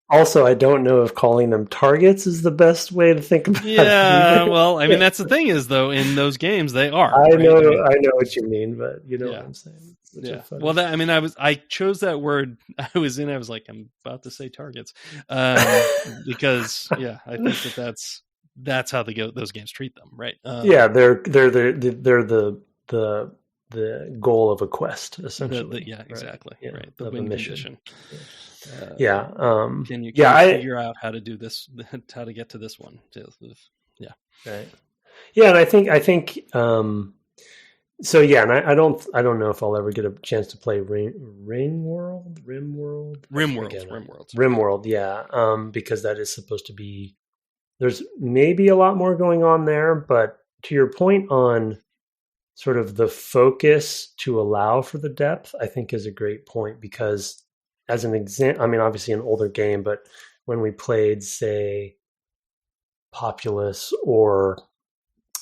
Also, I don't know if calling them targets is the best way to think about it yeah, either. well, I mean, that's the thing is, though, in those games they are, I right? know, I mean, I know what you mean, but you know what yeah. I'm saying. It's such a Yeah. funny. Well, I chose that word. I was like, I'm about to say targets, because I think that's how those games treat them, right? Yeah, they're the goal of a quest, essentially. Yeah, Right? exactly, Yeah, right. The of a win mission. condition. Yeah. Can Yeah. you figure out how to do this? How to get to this one? Yeah. Right. Yeah, and I think. So yeah, and I don't know if I'll ever get a chance to play Ring World, Rim World. Again, Rim worlds. Rim World. Yeah. Because that is supposed to be. There's maybe a lot more going on there, but to your point on sort of the focus to allow for the depth, I think is a great point, because as an example, I mean, obviously an older game, but when we played, say, Populous, or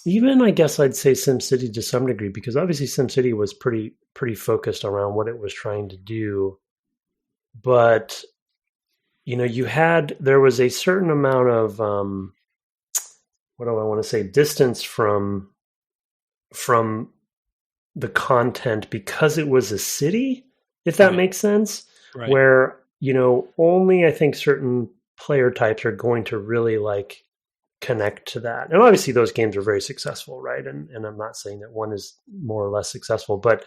even, I guess I'd say SimCity to some degree, because obviously SimCity was pretty focused around what it was trying to do. But there was a certain amount of what do I want to say, distance from the content, because it was a city, if that Right. makes sense, Right. where only, I think, certain player types are going to really like connect to that. And obviously those games are very successful, right? And I'm not saying that one is more or less successful, but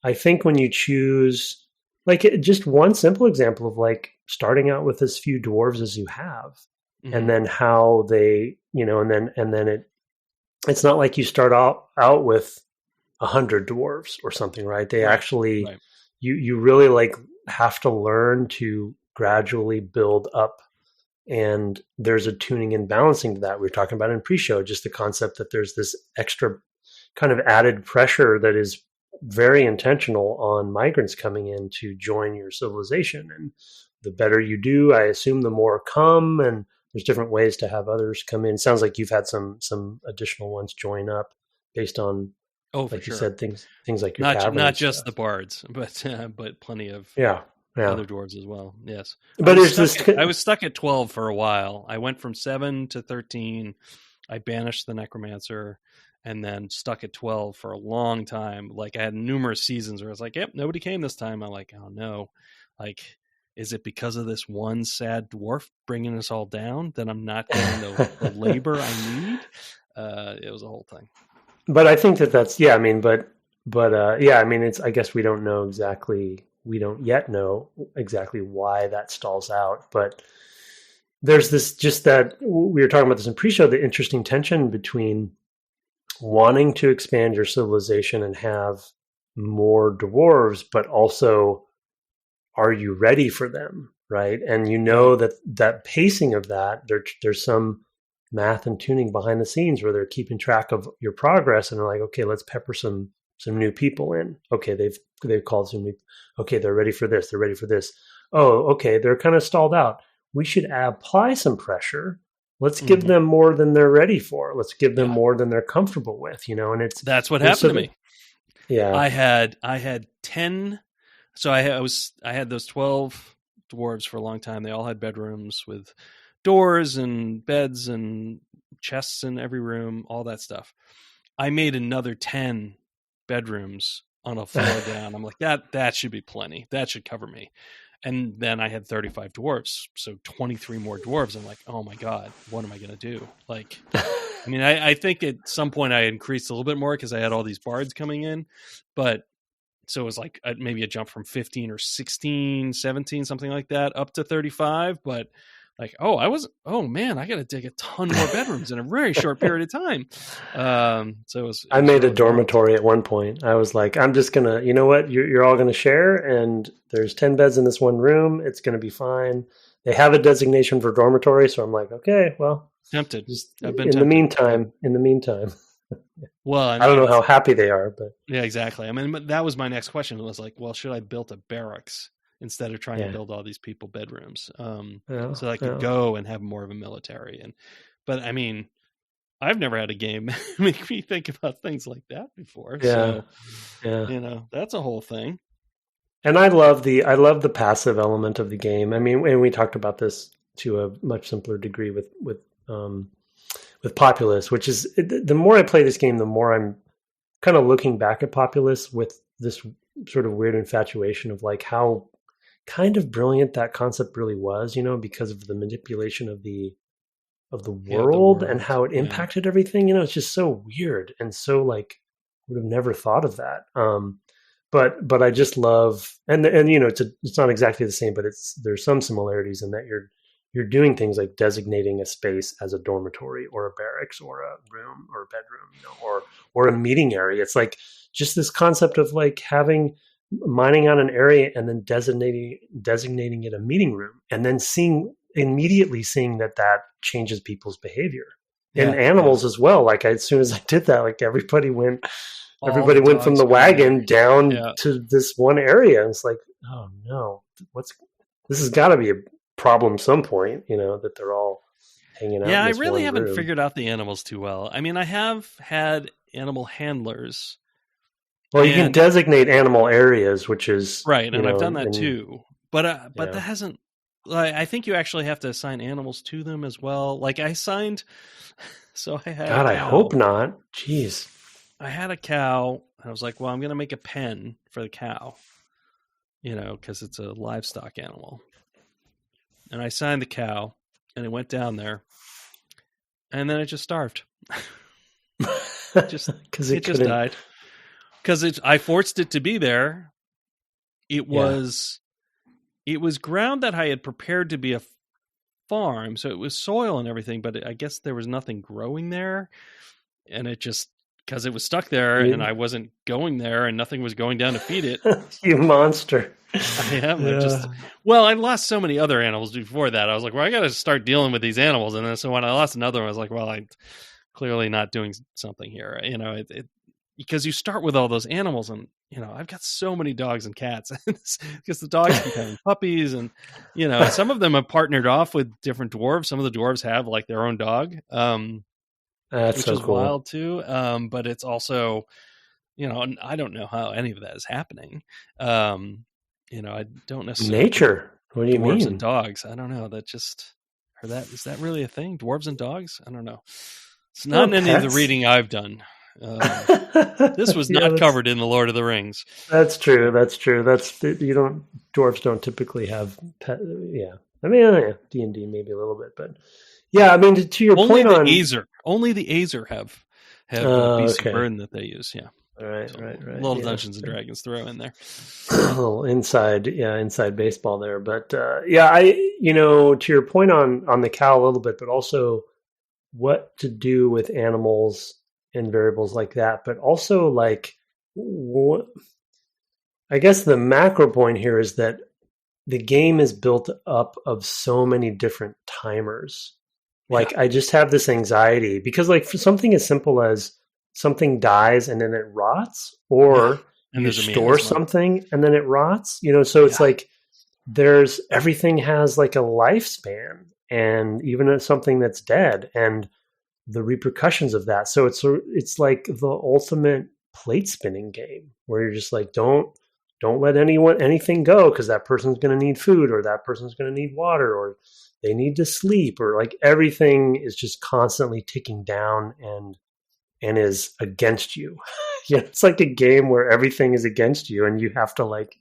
I think when you choose, like, just one simple example of like starting out with as few dwarves as you have, Mm-hmm. and then how they, and then it's not like you start out with 100 dwarves or something, right? They Right. actually, Right. you really like have to learn to gradually build up, and there's a tuning and balancing to that. We were talking about in pre-show, just the concept that there's this extra kind of added pressure that is very intentional on migrants coming in to join your civilization. And the better you do, I assume, the more come, and there's different ways to have others come in. Sounds like you've had some additional ones join up based on, Oh, for like you sure. said, things like your Not tavern not and just stuff. the bards, but plenty of Yeah. other dwarves as well. Yes. But there's this. I was stuck at 12 for a while. I went from 7 to 13. I banished the necromancer, and then stuck at 12 for a long time. Like, I had numerous seasons where I was like, yep, nobody came this time. I'm like, oh no. Like, is it because of this one sad dwarf bringing us all down that I'm not getting the labor I need? It was a whole thing. But I think that's, yeah. I mean, yeah. I mean, I guess we don't know exactly. We don't yet know exactly why that stalls out. But there's this, just that we were talking about this in pre-show, the interesting tension between wanting to expand your civilization and have more dwarves, but also, are you ready for them, right? And that pacing of that, there's some math and tuning behind the scenes where they're keeping track of your progress, and they're like, okay, let's pepper some new people in. Okay, they've called some new. Okay, they're ready for this. They're ready for this. Oh, okay, they're kind of stalled out. We should apply some pressure. Let's give them more than they're ready for. Let's give them more than they're comfortable with. And that's what happened to me. Yeah, I had 10. So I had those 12 dwarves for a long time. They all had bedrooms with doors and beds and chests in every room, all that stuff. I made another 10 bedrooms on a floor down. I'm like, that should be plenty. That should cover me. And then I had 35 dwarves, so 23 more dwarves. I'm like, oh my God, what am I going to do? Like, I mean, I think at some point I increased a little bit more because I had all these bards coming in, but so it was like maybe a jump from 15 or 16, 17, something like that, up to 35. But like, oh man, I got to dig a ton more bedrooms in a very short period of time. So I made a really dormitory at one point. I was like, I'm just gonna, you know what, you're all gonna share, and there's 10 beds in this one room. It's gonna be fine. They have a designation for dormitory, so I'm like, okay, well, tempted. just I've been in tempted. the meantime. Well, I I don't mean, know how happy they are, but yeah, exactly. I mean, that was my next question. Was like, well, should I build a barracks instead of trying to build all these people bedrooms, so I could go and have more of a military? But I mean, I've never had a game make me think about things like that before. Yeah. So, you know, that's a whole thing. And I love the passive element of the game. I mean, and we talked about this to a much simpler degree with Populous, which is, the more I play this game, the more I'm kind of looking back at Populous with this sort of weird infatuation of like how kind of brilliant that concept really was, you know, because of the manipulation of the world and how it impacted everything. You know, it's just so weird and so like would have never thought of that. But I just love, and you know, it's not exactly the same, but there's some similarities in that you're doing things like designating a space as a dormitory or a barracks or a room or a bedroom, you know, or a meeting area. It's like just this concept of like mining out an area and then designating it a meeting room, and then immediately seeing that changes people's behavior. And animals as well. Like as soon as I did that, like everybody went from the wagon down to this one area. And it's like, oh no, this has got to be a problem some point, you know, that they're all hanging out. Yeah, I really haven't figured out the animals too well. I mean, I have had animal handlers. Well, you can designate animal areas, which is right, and I've done that too. But that hasn't. Like, I think you actually have to assign animals to them as well. Like I assigned, so I had. God, I hope not. Jeez. I had a cow. I was like, well, I'm going to make a pen for the cow, you know, because it's a livestock animal. And I assigned the cow, and it went down there, and then it just starved. It just died. Because I forced it to be there. It was ground that I had prepared to be a farm, so it was soil and everything, but I guess there was nothing growing there, and it just, because it was stuck there, and I wasn't going there, and nothing was going down to feed it. You monster. I am. Yeah. I lost so many other animals before that. I was like, well, I got to start dealing with these animals, and then so when I lost another one, I was like, well, I'm clearly not doing something here, you know. Because you start with all those animals, and you know, I've got so many dogs and cats because the dogs keep having puppies, and you know, some of them have partnered off with different dwarves. Some of the dwarves have like their own dog, which is cool. Wild too. But it's also, you know, I don't know how any of that is happening. You know, I don't necessarily nature. What do you mean? Dwarves and dogs. I don't know. Is that really a thing? Dwarves and dogs? I don't know. It's not in any of the reading I've done. This was not covered in the Lord of the Rings. That's true. Dwarves don't typically have pet. Yeah, I mean, D&D maybe a little bit, but yeah, I mean, to your point on only the Azer have beasts of burden that they use. Yeah. Right. Little Dungeons and Dragons throw in there. A little inside baseball there, but to your point on the cow a little bit, but also what to do with animals and variables like that, but also like, I guess the macro point here is that the game is built up of so many different timers. Like I just have this anxiety because like for something as simple as something dies and then it rots, or you store something and then it rots, you know, so it's like everything has like a lifespan, and even something that's dead and the repercussions of that. So it's like the ultimate plate spinning game where you're just like, don't let anything go, because that person's going to need food, or that person's going to need water, or they need to sleep, or like everything is just constantly ticking down and is against you. Yeah, it's like a game where everything is against you and you have to like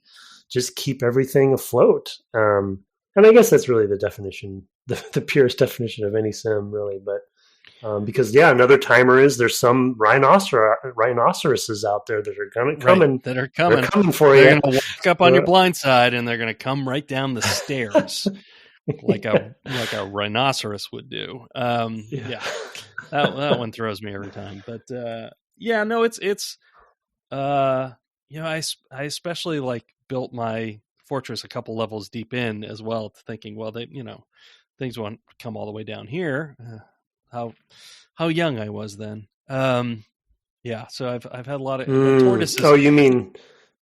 just keep everything afloat. And I guess that's really the definition, the purest definition of any sim, really. But because another timer is there's some rhinoceroses out there that are going to come and they're coming for they're you. Going to walk up on your blind side, and they're going to come right down the stairs. like a rhinoceros would do. Yeah, that one throws me every time. But yeah, no, it's I especially like built my fortress a couple levels deep in as well, thinking, well, things won't come all the way down here. How young I was then. Yeah, so I've had a lot of tortoises. Oh, you mean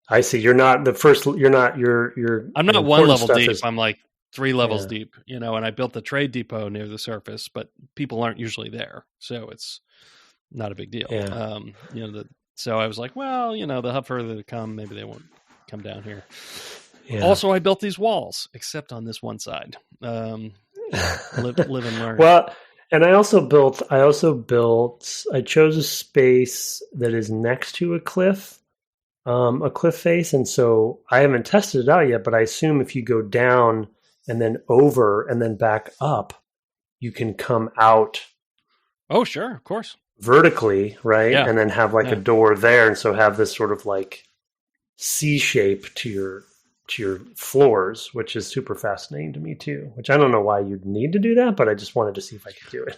I see. You're not the first. You're not your. I'm not one level deep. I'm like 3 levels deep, and I built the trade depot near the surface, but people aren't usually there, so it's not a big deal. Yeah. So I was like, well, they'll have further to come. Maybe they won't come down here. Yeah. Also, I built these walls, except on this one side. Live and learn. Well, and I chose a space that is next to a cliff face. And so I haven't tested it out yet, but I assume if you go down and then over and then back up, you can come out. Oh, sure. Of course. Vertically, right? Yeah. And then have a door there. And so have this sort of like C shape to your floors, which is super fascinating to me too, which I don't know why you'd need to do that, but I just wanted to see if I could do it.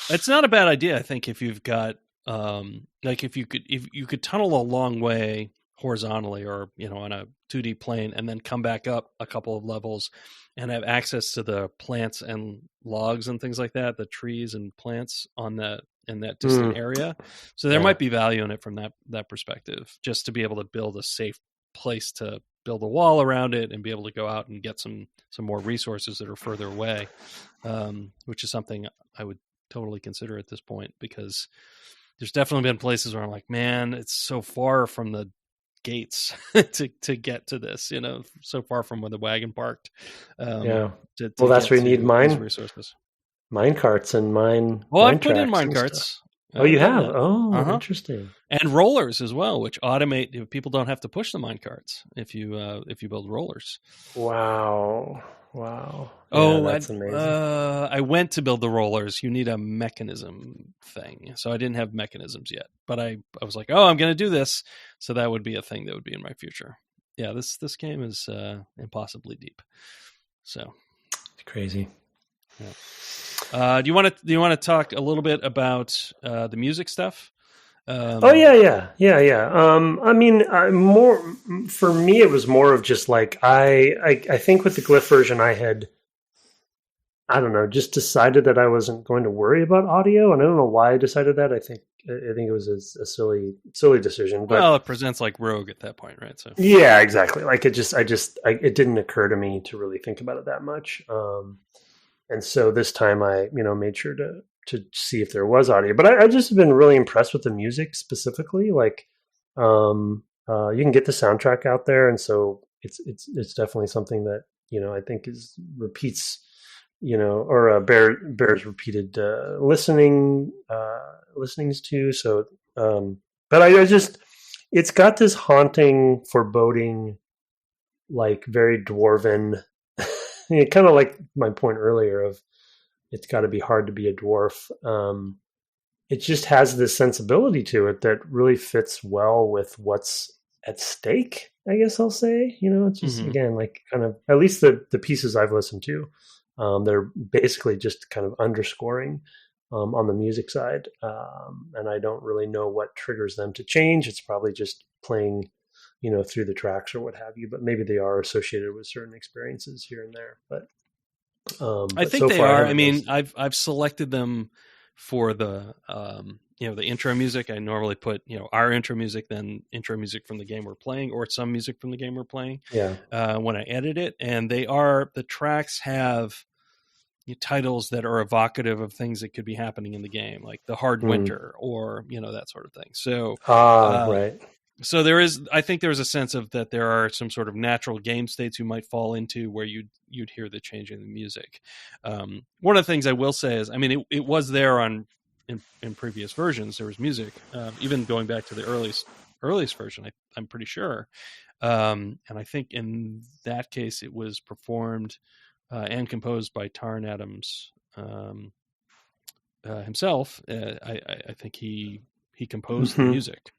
It's not a bad idea. I think if you've got, if you could tunnel a long way horizontally or, on a 2D plane and then come back up a couple of levels and have access to the plants and logs and things like that, the trees and plants in that distant area. So there might be value in it from that perspective, just to be able to build a safe place to build a wall around it and be able to go out and get some more resources that are further away, which is something I would totally consider at this point, because there's definitely been places where I'm like, man, it's so far from the gates to get to this, so far from where the wagon parked. Well, that's where you need resources. Mine carts and mine. Well, I've put in mine carts. Oh, you have? Oh, interesting. And rollers as well, which automate. People don't have to push the mine carts if you build rollers. Wow. Oh, that's amazing. I went to build the rollers. You need a mechanism thing, so I didn't have mechanisms yet. But I was like, oh, I'm going to do this, so that would be a thing that would be in my future. Yeah, this game is impossibly deep. So it's crazy. Yeah. Do you want to talk a little bit about the music stuff? Yeah. I mean, more for me, it was more of just like I think with the glyph version, I don't know, just decided that I wasn't going to worry about audio, and I don't know why I decided that. I think it was a silly decision. But well, it presents like Rogue at that point, right? So yeah, exactly. Like it didn't occur to me to really think about it that much. And so this time I, made sure to see if there was audio, but I just have been really impressed with the music specifically. Like, you can get the soundtrack out there. And so it's definitely something that, I think repeats, or bears repeated, listenings to. So, but it's got this haunting, foreboding, like very dwarven, kind of like my point earlier of it's got to be hard to be a dwarf. It just has this sensibility to it that really fits well with what's at stake, I guess I'll say. It's just, again, like kind of, at least the pieces I've listened to, they're basically just kind of underscoring on the music side. And I don't really know what triggers them to change. It's probably just playing through the tracks or what have you, but maybe they are associated with certain experiences here and there. But I think they are. I mean, I've selected them for the the intro music. I normally put our intro music, then intro music from the game we're playing, or some music from the game we're playing. Yeah. When I edit it, and the tracks have titles that are evocative of things that could be happening in the game, like the hard winter or that sort of thing. So right. So I think there's a sense of that there are some sort of natural game states you might fall into where you'd hear the change in the music. One of the things I will say is, I mean, it was there in previous versions. There was music, even going back to the earliest version. I'm pretty sure, and I think in that case it was performed and composed by Tarn Adams himself. I think he composed the music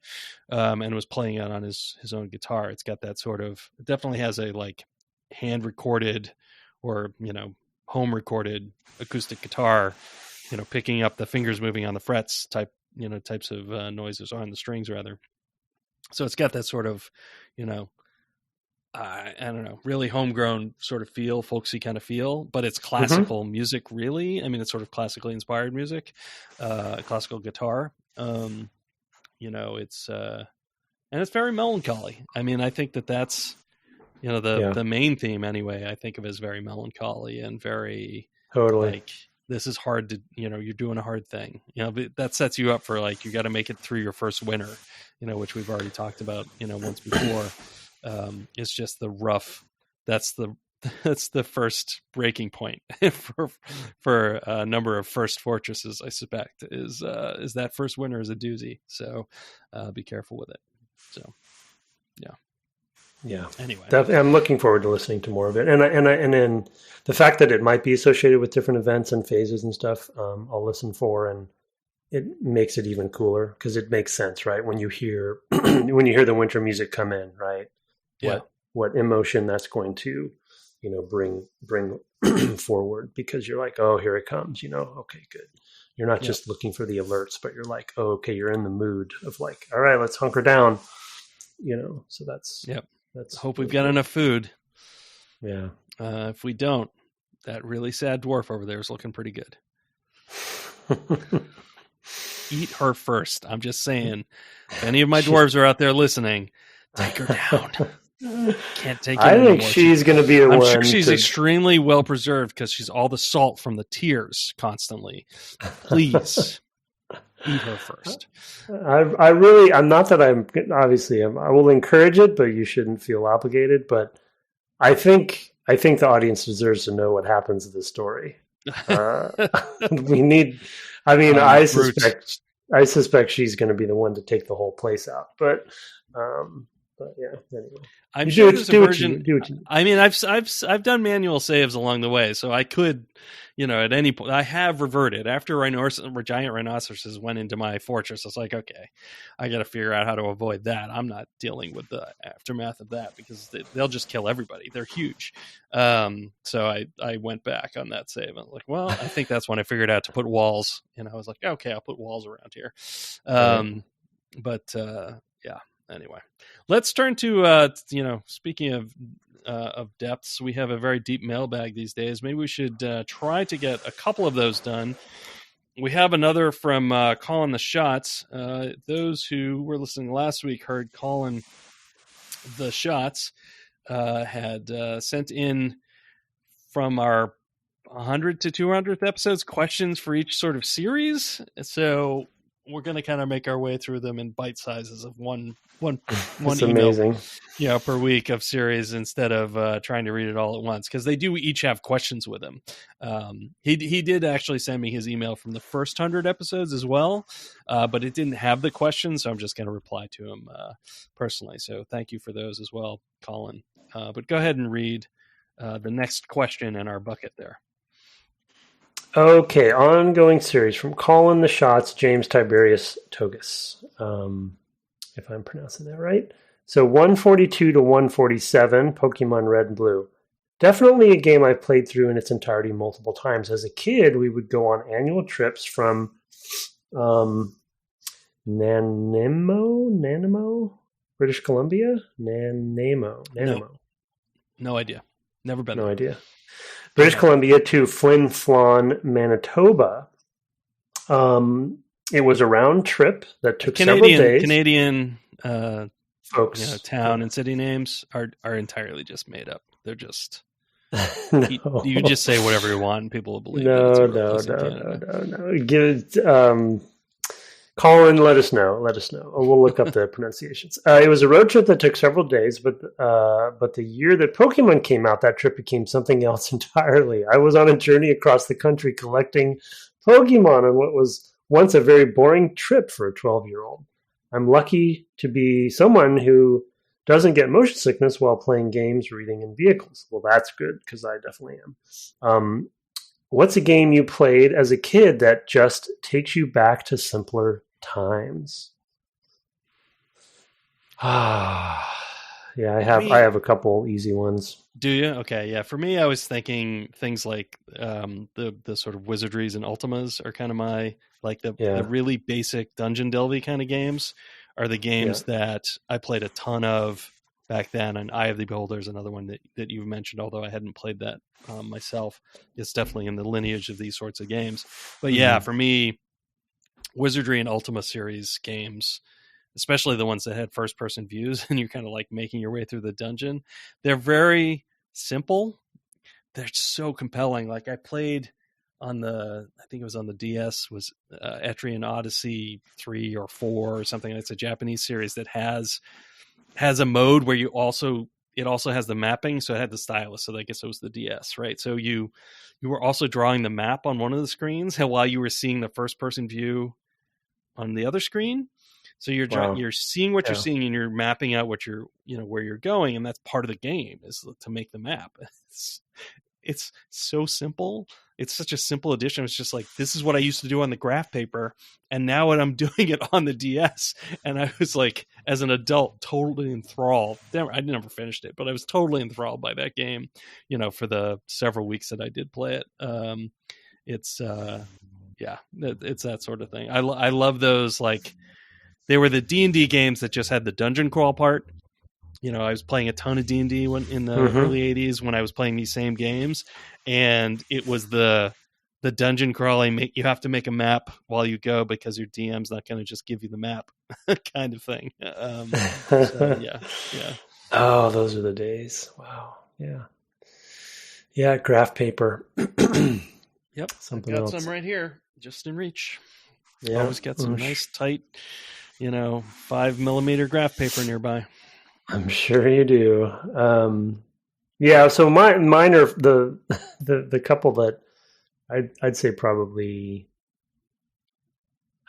and was playing it on his own guitar. It's got that sort of, it definitely has a like hand recorded or home recorded acoustic guitar, picking up the fingers moving on the frets types of noises, or on the strings rather. So it's got that sort of, I don't know, really homegrown sort of feel, folksy kind of feel, but it's classical music, really. I mean, it's sort of classically inspired music, classical guitar. It's and it's very melancholy. I mean, I think that's the main theme anyway. I think of it as very melancholy and very totally like, this is hard to, you're doing a hard thing. That sets you up for like, you got to make it through your first winter, which we've already talked about, once before. It's just the rough. That's the first breaking point for a number of first fortresses, I suspect, is that first winter is a doozy. So be careful with it. So yeah. Anyway, I'm looking forward to listening to more of it, and then the fact that it might be associated with different events and phases and stuff, I'll listen for, and it makes it even cooler because it makes sense, right? When you hear the winter music come in, right? Yeah. What emotion that's going to, bring forward, because you're like, oh, here it comes, okay, good. You're not just looking for the alerts, but you're like, oh, okay, you're in the mood of like, all right, let's hunker down, so that's, hope we've got enough food. Yeah. If we don't, that really sad dwarf over there is looking pretty good. Eat her first. I'm just saying, if any of my dwarves are out there listening, take her down. Can't take it I anymore. think she's going to be the I'm one. Sure she's extremely well preserved because she's all the salt from the tears constantly. Please eat her first. I'm not that I'm obviously I will encourage it, but you shouldn't feel obligated. But I think the audience deserves to know what happens to the story. We need. I mean, I suspect she's going to be the one to take the whole place out. But yeah, anyway. I'm sure there's a version. I mean, I've done manual saves along the way, so I could, at any point, I have reverted after giant rhinoceroses went into my fortress. I was like, okay, I got to figure out how to avoid that. I'm not dealing with the aftermath of that because they'll just kill everybody. They're huge. So I went back on that save. I was like, well, I think that's when I figured out to put walls. I was like, okay, I'll put walls around here. But yeah. Anyway, let's turn to speaking of depths, we have a very deep mailbag these days. Maybe we should try to get a couple of those done. We have another from Calling the Shots. Those who were listening last week heard Calling the Shots had sent in from our 100 to 200th episodes questions for each sort of series. So we're going to kind of make our way through them in bite sizes of one email per week of series instead of trying to read it all at once, because they do each have questions with them. He did actually send me his email from the first 100 episodes as well, but it didn't have the questions, so I'm just going to reply to him personally. So thank you for those as well, Colin. But go ahead and read the next question in our bucket there. Okay, ongoing series from Calling the Shots, James Tiberius Togus, if I'm pronouncing that right. So 142 to 147, Pokemon Red and Blue. Definitely a game I've played through in its entirety multiple times. As a kid, we would go on annual trips from Nanaimo, British Columbia? Nanaimo. No idea. Never been there. No idea. British Columbia to Flin Flon, Manitoba. It was a round trip that took several days. Canadian folks, town and city names are entirely just made up. They're just you just say whatever you want, and people will believe. No. Colin, let us know. We'll look up the pronunciations. It was a road trip that took several days, but the year that Pokemon came out, that trip became something else entirely. I was on a journey across the country collecting Pokemon on what was once a very boring trip for a 12-year-old. I'm lucky to be someone who doesn't get motion sickness while playing games, reading, and vehicles. Well, that's good, because I definitely am. What's a game you played as a kid that just takes you back to simpler times? Yeah, I have a couple easy ones. Do you? Okay, yeah. For me, I was thinking things like the sort of wizardries and ultimas are kind of my like the Yeah, really basic dungeon delvey kind of games are the yeah. games that I played a ton of back then. And Eye of the Beholder is another one that you've mentioned, although I hadn't played that myself. It's definitely in the lineage of these sorts of games. But yeah, Mm-hmm. for me, Wizardry and Ultima series games, especially the ones that had first person views and you're kind of like making your way through the dungeon, they're very simple. They're so compelling. Like I played on I think it was on the DS, was Etrian Odyssey 3 or 4 or something. It's a Japanese series that has a mode where it also has the mapping, so it had the stylus, so I guess it was the DS, right? So you were also drawing the map on one of the screens while you were seeing the first person view on the other screen. So Wow. you're seeing what you're Yeah. seeing and you're mapping out what where you're going, and that's part of the game is to make the map. It's so simple. It's such a simple addition. It's just like, this is what I used to do on the graph paper, and now what I'm doing it on the DS. And I was like, as an adult, totally enthralled. I never finished it, but I was totally enthralled by that game, for the several weeks that I did play it. It's yeah, it's that sort of thing. I love those. Like, they were the D&D games that just had the dungeon crawl part. I was playing a ton of D&D in the Mm-hmm. early 80s when I was playing these same games, and it was the dungeon crawling. You have to make a map while you go because your DM's not going to just give you the map, kind of thing. So yeah. Oh, those are the days. Wow. Yeah. Yeah. Graph paper. Yep, I've Something got else. some right here, just in reach. Yeah. Always got some nice tight, 5mm graph paper nearby. I'm sure you do. Yeah. So mine are the couple that I'd say probably,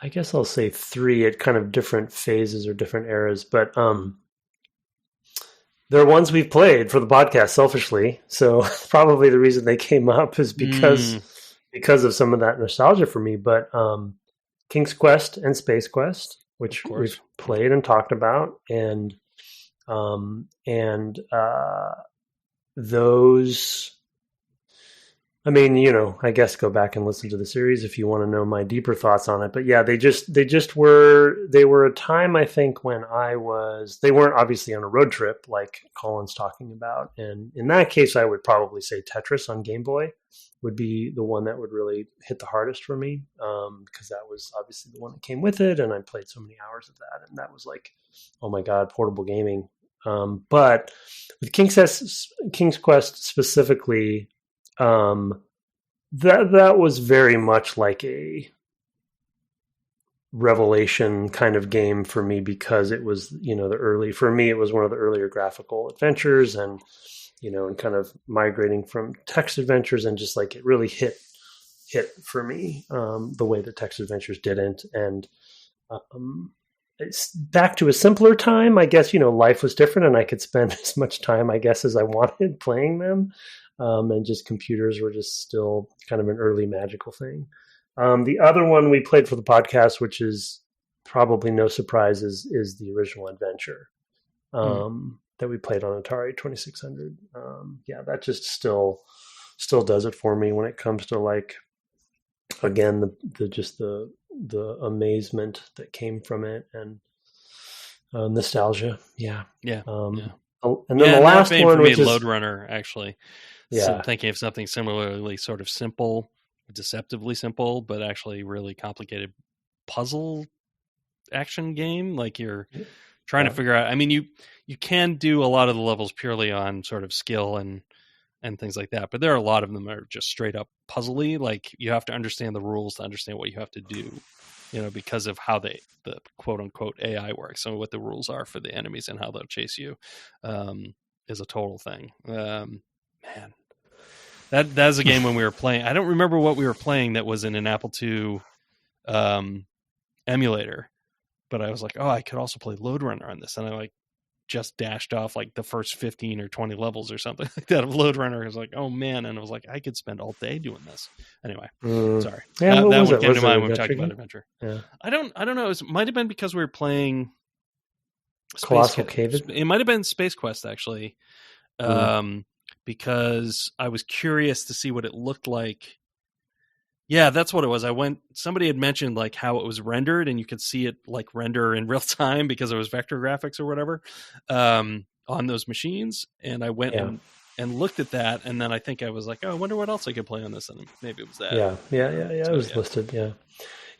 I guess I'll say three at kind of different phases or different eras, but they're ones we've played for the podcast selfishly. So probably the reason they came up is because of some of that nostalgia for me. But King's Quest and Space Quest, which we've played and talked about, and those. I mean, I guess go back and listen to the series if you want to know my deeper thoughts on it. But yeah, they were a time, I think, when they weren't obviously on a road trip like Colin's talking about. And in that case, I would probably say Tetris on Game Boy would be the one that would really hit the hardest for me, because that was obviously the one that came with it. And I played so many hours of that. And that was like, oh my God, portable gaming. But with King's Quest specifically, that was very much like a revelation kind of game for me, because it was, for me, it was one of the earlier graphical adventures, and, and kind of migrating from text adventures, and just like it really hit for me, the way that text adventures didn't. And, it's back to a simpler time, I guess. Life was different, and I could spend as much time, I guess, as I wanted playing them. And just computers were just still kind of an early magical thing. The other one we played for the podcast, which is probably no surprise, is the original Adventure, that we played on Atari 2600. Yeah, that just still does it for me when it comes to, like, again, the amazement that came from it, and nostalgia. Yeah. Yeah. And then the last one, for me, which is Lode Runner, actually. Yeah. So thinking of something similarly sort of simple, deceptively simple, but actually really complicated puzzle action game. Like you're trying to figure out. I mean, you can do a lot of the levels purely on sort of skill and things like that, but there are a lot of them that are just straight up puzzly. Like you have to understand the rules to understand what you have to do, because of how the quote unquote AI works. So what the rules are for the enemies and how they'll chase you, is a total thing. Man, that's a game when we were playing. I don't remember what we were playing that was in an Apple II emulator, but I was like, oh, I could also play Lode Runner on this, and I just dashed off like the first 15 or 20 levels or something like that of Lode Runner. I was like, oh man, and I was like, I could spend all day doing this. Anyway, sorry. Yeah, that one came to mind when we talked about Adventure. Yeah. I don't know. It might have been because we were playing Colossal Cave. It might have been Space Quest, actually. because I was curious to see what it looked like. Yeah, that's what it was. Somebody had mentioned like how it was rendered, and you could see it like render in real time because it was vector graphics or whatever on those machines. And I went and looked at that, and then I think I was like, oh, I wonder what else I could play on this, and maybe it was that. Yeah. So, it was listed.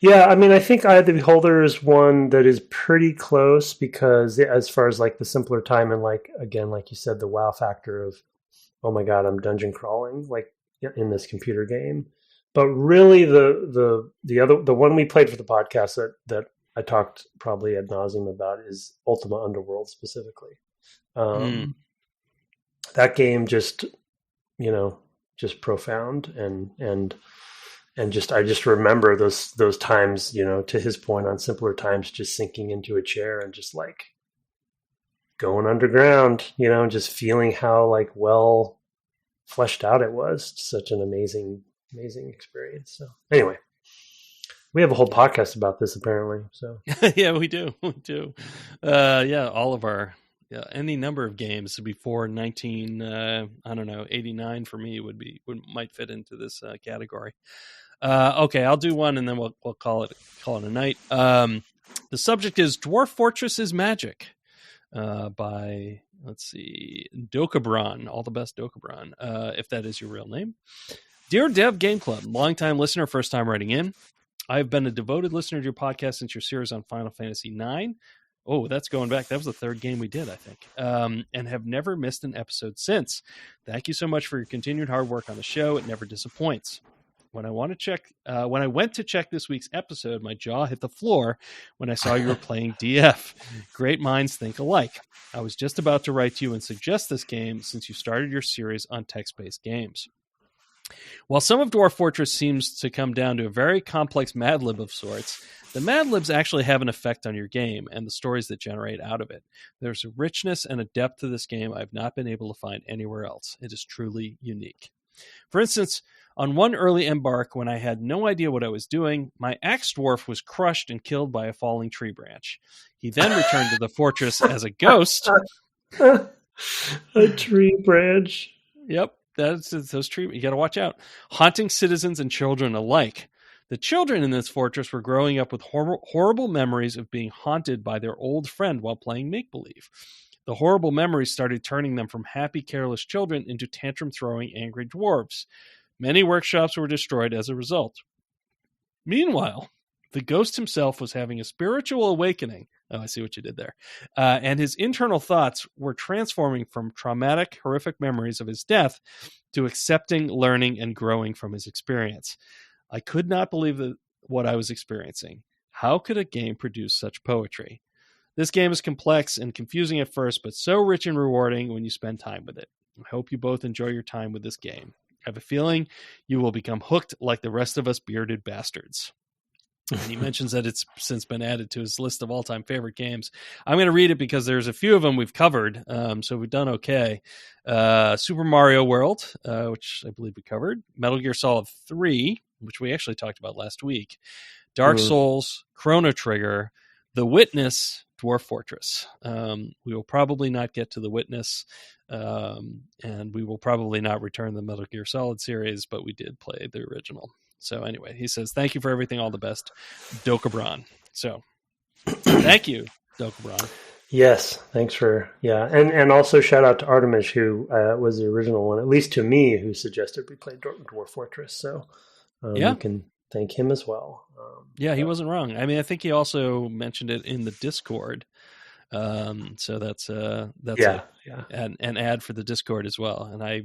Yeah. I mean, I think Eye of the Beholder is one that is pretty close because as far as like the simpler time and like, again, like you said, the wow factor of, oh my God, I'm dungeon crawling like in this computer game. But really, the one we played for the podcast that I talked probably ad nauseum about is Ultima Underworld specifically. That game just profound and just I just remember those times, to his point on simpler times, just sinking into a chair and just like going underground, just feeling how like well fleshed out it was. Such an amazing experience. So anyway, we have a whole podcast about this apparently. So yeah, we do. All of our any number of games before 89 for me might fit into this category. Okay, I'll do one and then we'll call it a night. The subject is Dwarf Fortress is Magic by Dokabron. All the best, Dokabron, if that is your real name. Dear Dev Game Club, longtime listener, first time writing in. I've been a devoted listener to your podcast since your series on Final Fantasy IX. Oh, that's going back. That was the third game we did, I think. And have never missed an episode since. Thank you so much for your continued hard work on the show. It never disappoints. When I went to check this week's episode, my jaw hit the floor when I saw you were playing DF. Great minds think alike. I was just about to write to you and suggest this game since you started your series on text-based games. While some of Dwarf Fortress seems to come down to a very complex Mad Lib of sorts, the Mad Libs actually have an effect on your game and the stories that generate out of it. There's a richness and a depth to this game I've not been able to find anywhere else. It is truly unique. For instance, on one early embark when I had no idea what I was doing, my axe dwarf was crushed and killed by a falling tree branch. He then returned to the fortress as a ghost. A tree branch. Yep. That's those trees. You got to watch out. Haunting citizens and children alike. The children in this fortress were growing up with horrible memories of being haunted by their old friend while playing make-believe. The horrible memories started turning them from happy, careless children into tantrum-throwing, angry dwarves. Many workshops were destroyed as a result. Meanwhile, the ghost himself was having a spiritual awakening. Oh, I see what you did there. And his internal thoughts were transforming from traumatic, horrific memories of his death to accepting, learning, and growing from his experience. I could not believe what I was experiencing. How could a game produce such poetry? This game is complex and confusing at first, but so rich and rewarding when you spend time with it. I hope you both enjoy your time with this game. I have a feeling you will become hooked like the rest of us bearded bastards. And he mentions that it's since been added to his list of all-time favorite games. I'm going to read it because there's a few of them we've covered, so we've done okay. Super Mario World, which I believe we covered. Metal Gear Solid 3, which we actually talked about last week. Dark Souls, Chrono Trigger, The Witness, Dwarf Fortress. We will probably not get to The Witness, and we will probably not return the Metal Gear Solid series, but we did play the original. So anyway, he says, thank you for everything. All the best, Dokabron. So thank you, Dokabron. Yes. Thanks for, And also shout out to Artemis, who was the original one, at least to me, who suggested we play Dwarf Fortress. So you can thank him as well. He wasn't wrong. I mean, I think he also mentioned it in the Discord. So that's an ad for the Discord as well. And I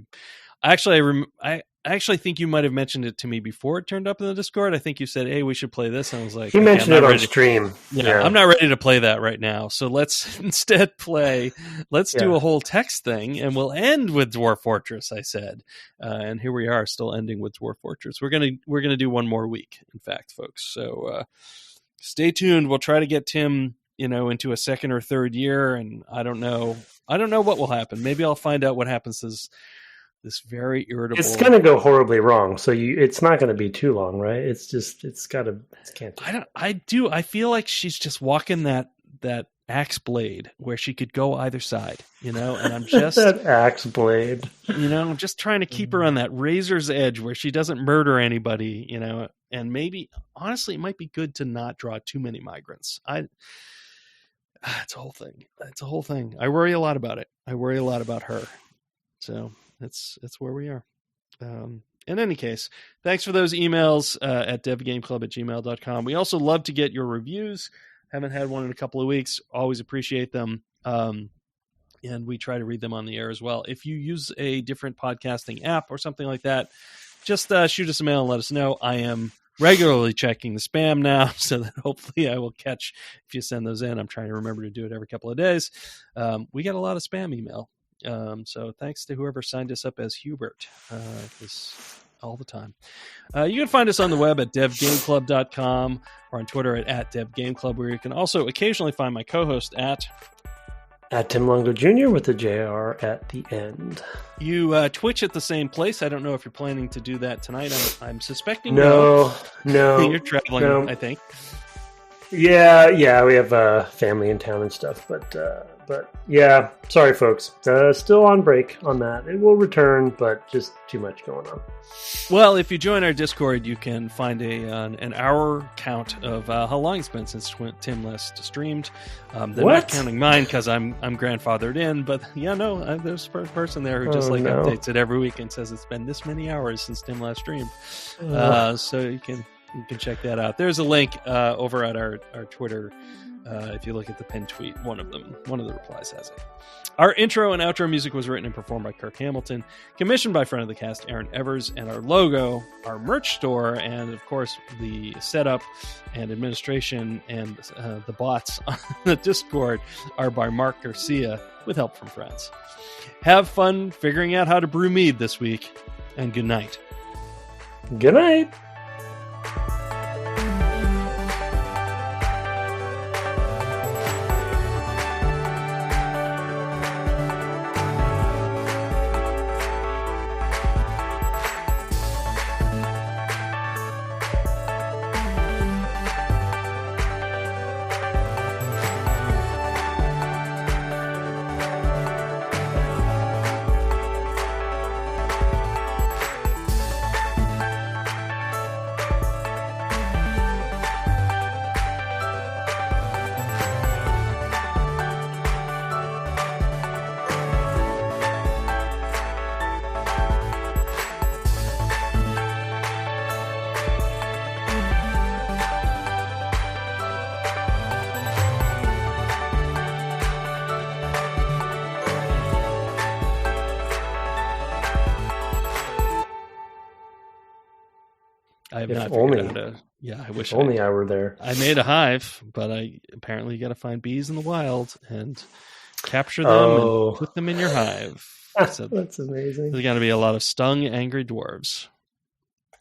actually think you might have mentioned it to me before it turned up in the Discord. I think you said, hey, we should play this. And I was like, he mentioned it on stream. I'm not ready to play that right now. So let's instead do a whole text thing and we'll end with Dwarf Fortress, I said. And here we are still ending with Dwarf Fortress. We're going to do one more week, in fact, folks. So stay tuned. We'll try to get Tim, into a second or third year. And I don't know what will happen. Maybe I'll find out what happens this very irritable. It's going to go horribly wrong. So it's not going to be too long, right? It's can't. I feel like she's just walking that axe blade where she could go either side, and I'm just that axe blade, I'm just trying to keep her on that razor's edge where she doesn't murder anybody, and maybe honestly, it might be good to not draw too many migrants. It's a whole thing. I worry a lot about it. I worry a lot about her. So that's where we are. In any case, thanks for those emails at devgameclub@gmail.com. We also love to get your reviews. Haven't had one in a couple of weeks. Always appreciate them. And we try to read them on the air as well. If you use a different podcasting app or something like that, just shoot us a mail and let us know. I am regularly checking the spam now, so that hopefully I will catch if you send those in. I'm trying to remember to do it every couple of days. We get a lot of spam email. So thanks to whoever signed us up as Hubert, all the time. You can find us on the web at devgameclub.com or on Twitter at devgameclub, where you can also occasionally find my co-host at Tim Longo Jr. with the JR at the end. You Twitch at the same place. I don't know if you're planning to do that tonight. I'm suspecting no. You're traveling, no. I think. Yeah, we have family in town and stuff, but yeah, sorry folks. Still on break on that. It will return, but just too much going on. Well, if you join our Discord, you can find an hour count of how long it's been since Tim last streamed. They're not counting mine because I'm grandfathered in, but there's a person there who just updates it every week and says it's been this many hours since Tim last streamed. So you can check that out. There's a link over at our Twitter. If you look at the pinned tweet, one of the replies has it. Our intro and outro music was written and performed by Kirk Hamilton, commissioned by friend of the cast Aaron Evers, and our logo, our merch store, and of course the setup and administration and the bots on the Discord are by Mark Garcia with help from friends. Have fun figuring out how to brew mead this week, and good night. Good night. I have not figured out I wish only I were there. I made a hive, but I apparently got to find bees in the wild and capture them and put them in your hive. So that's amazing. There's got to be a lot of stung, angry dwarves.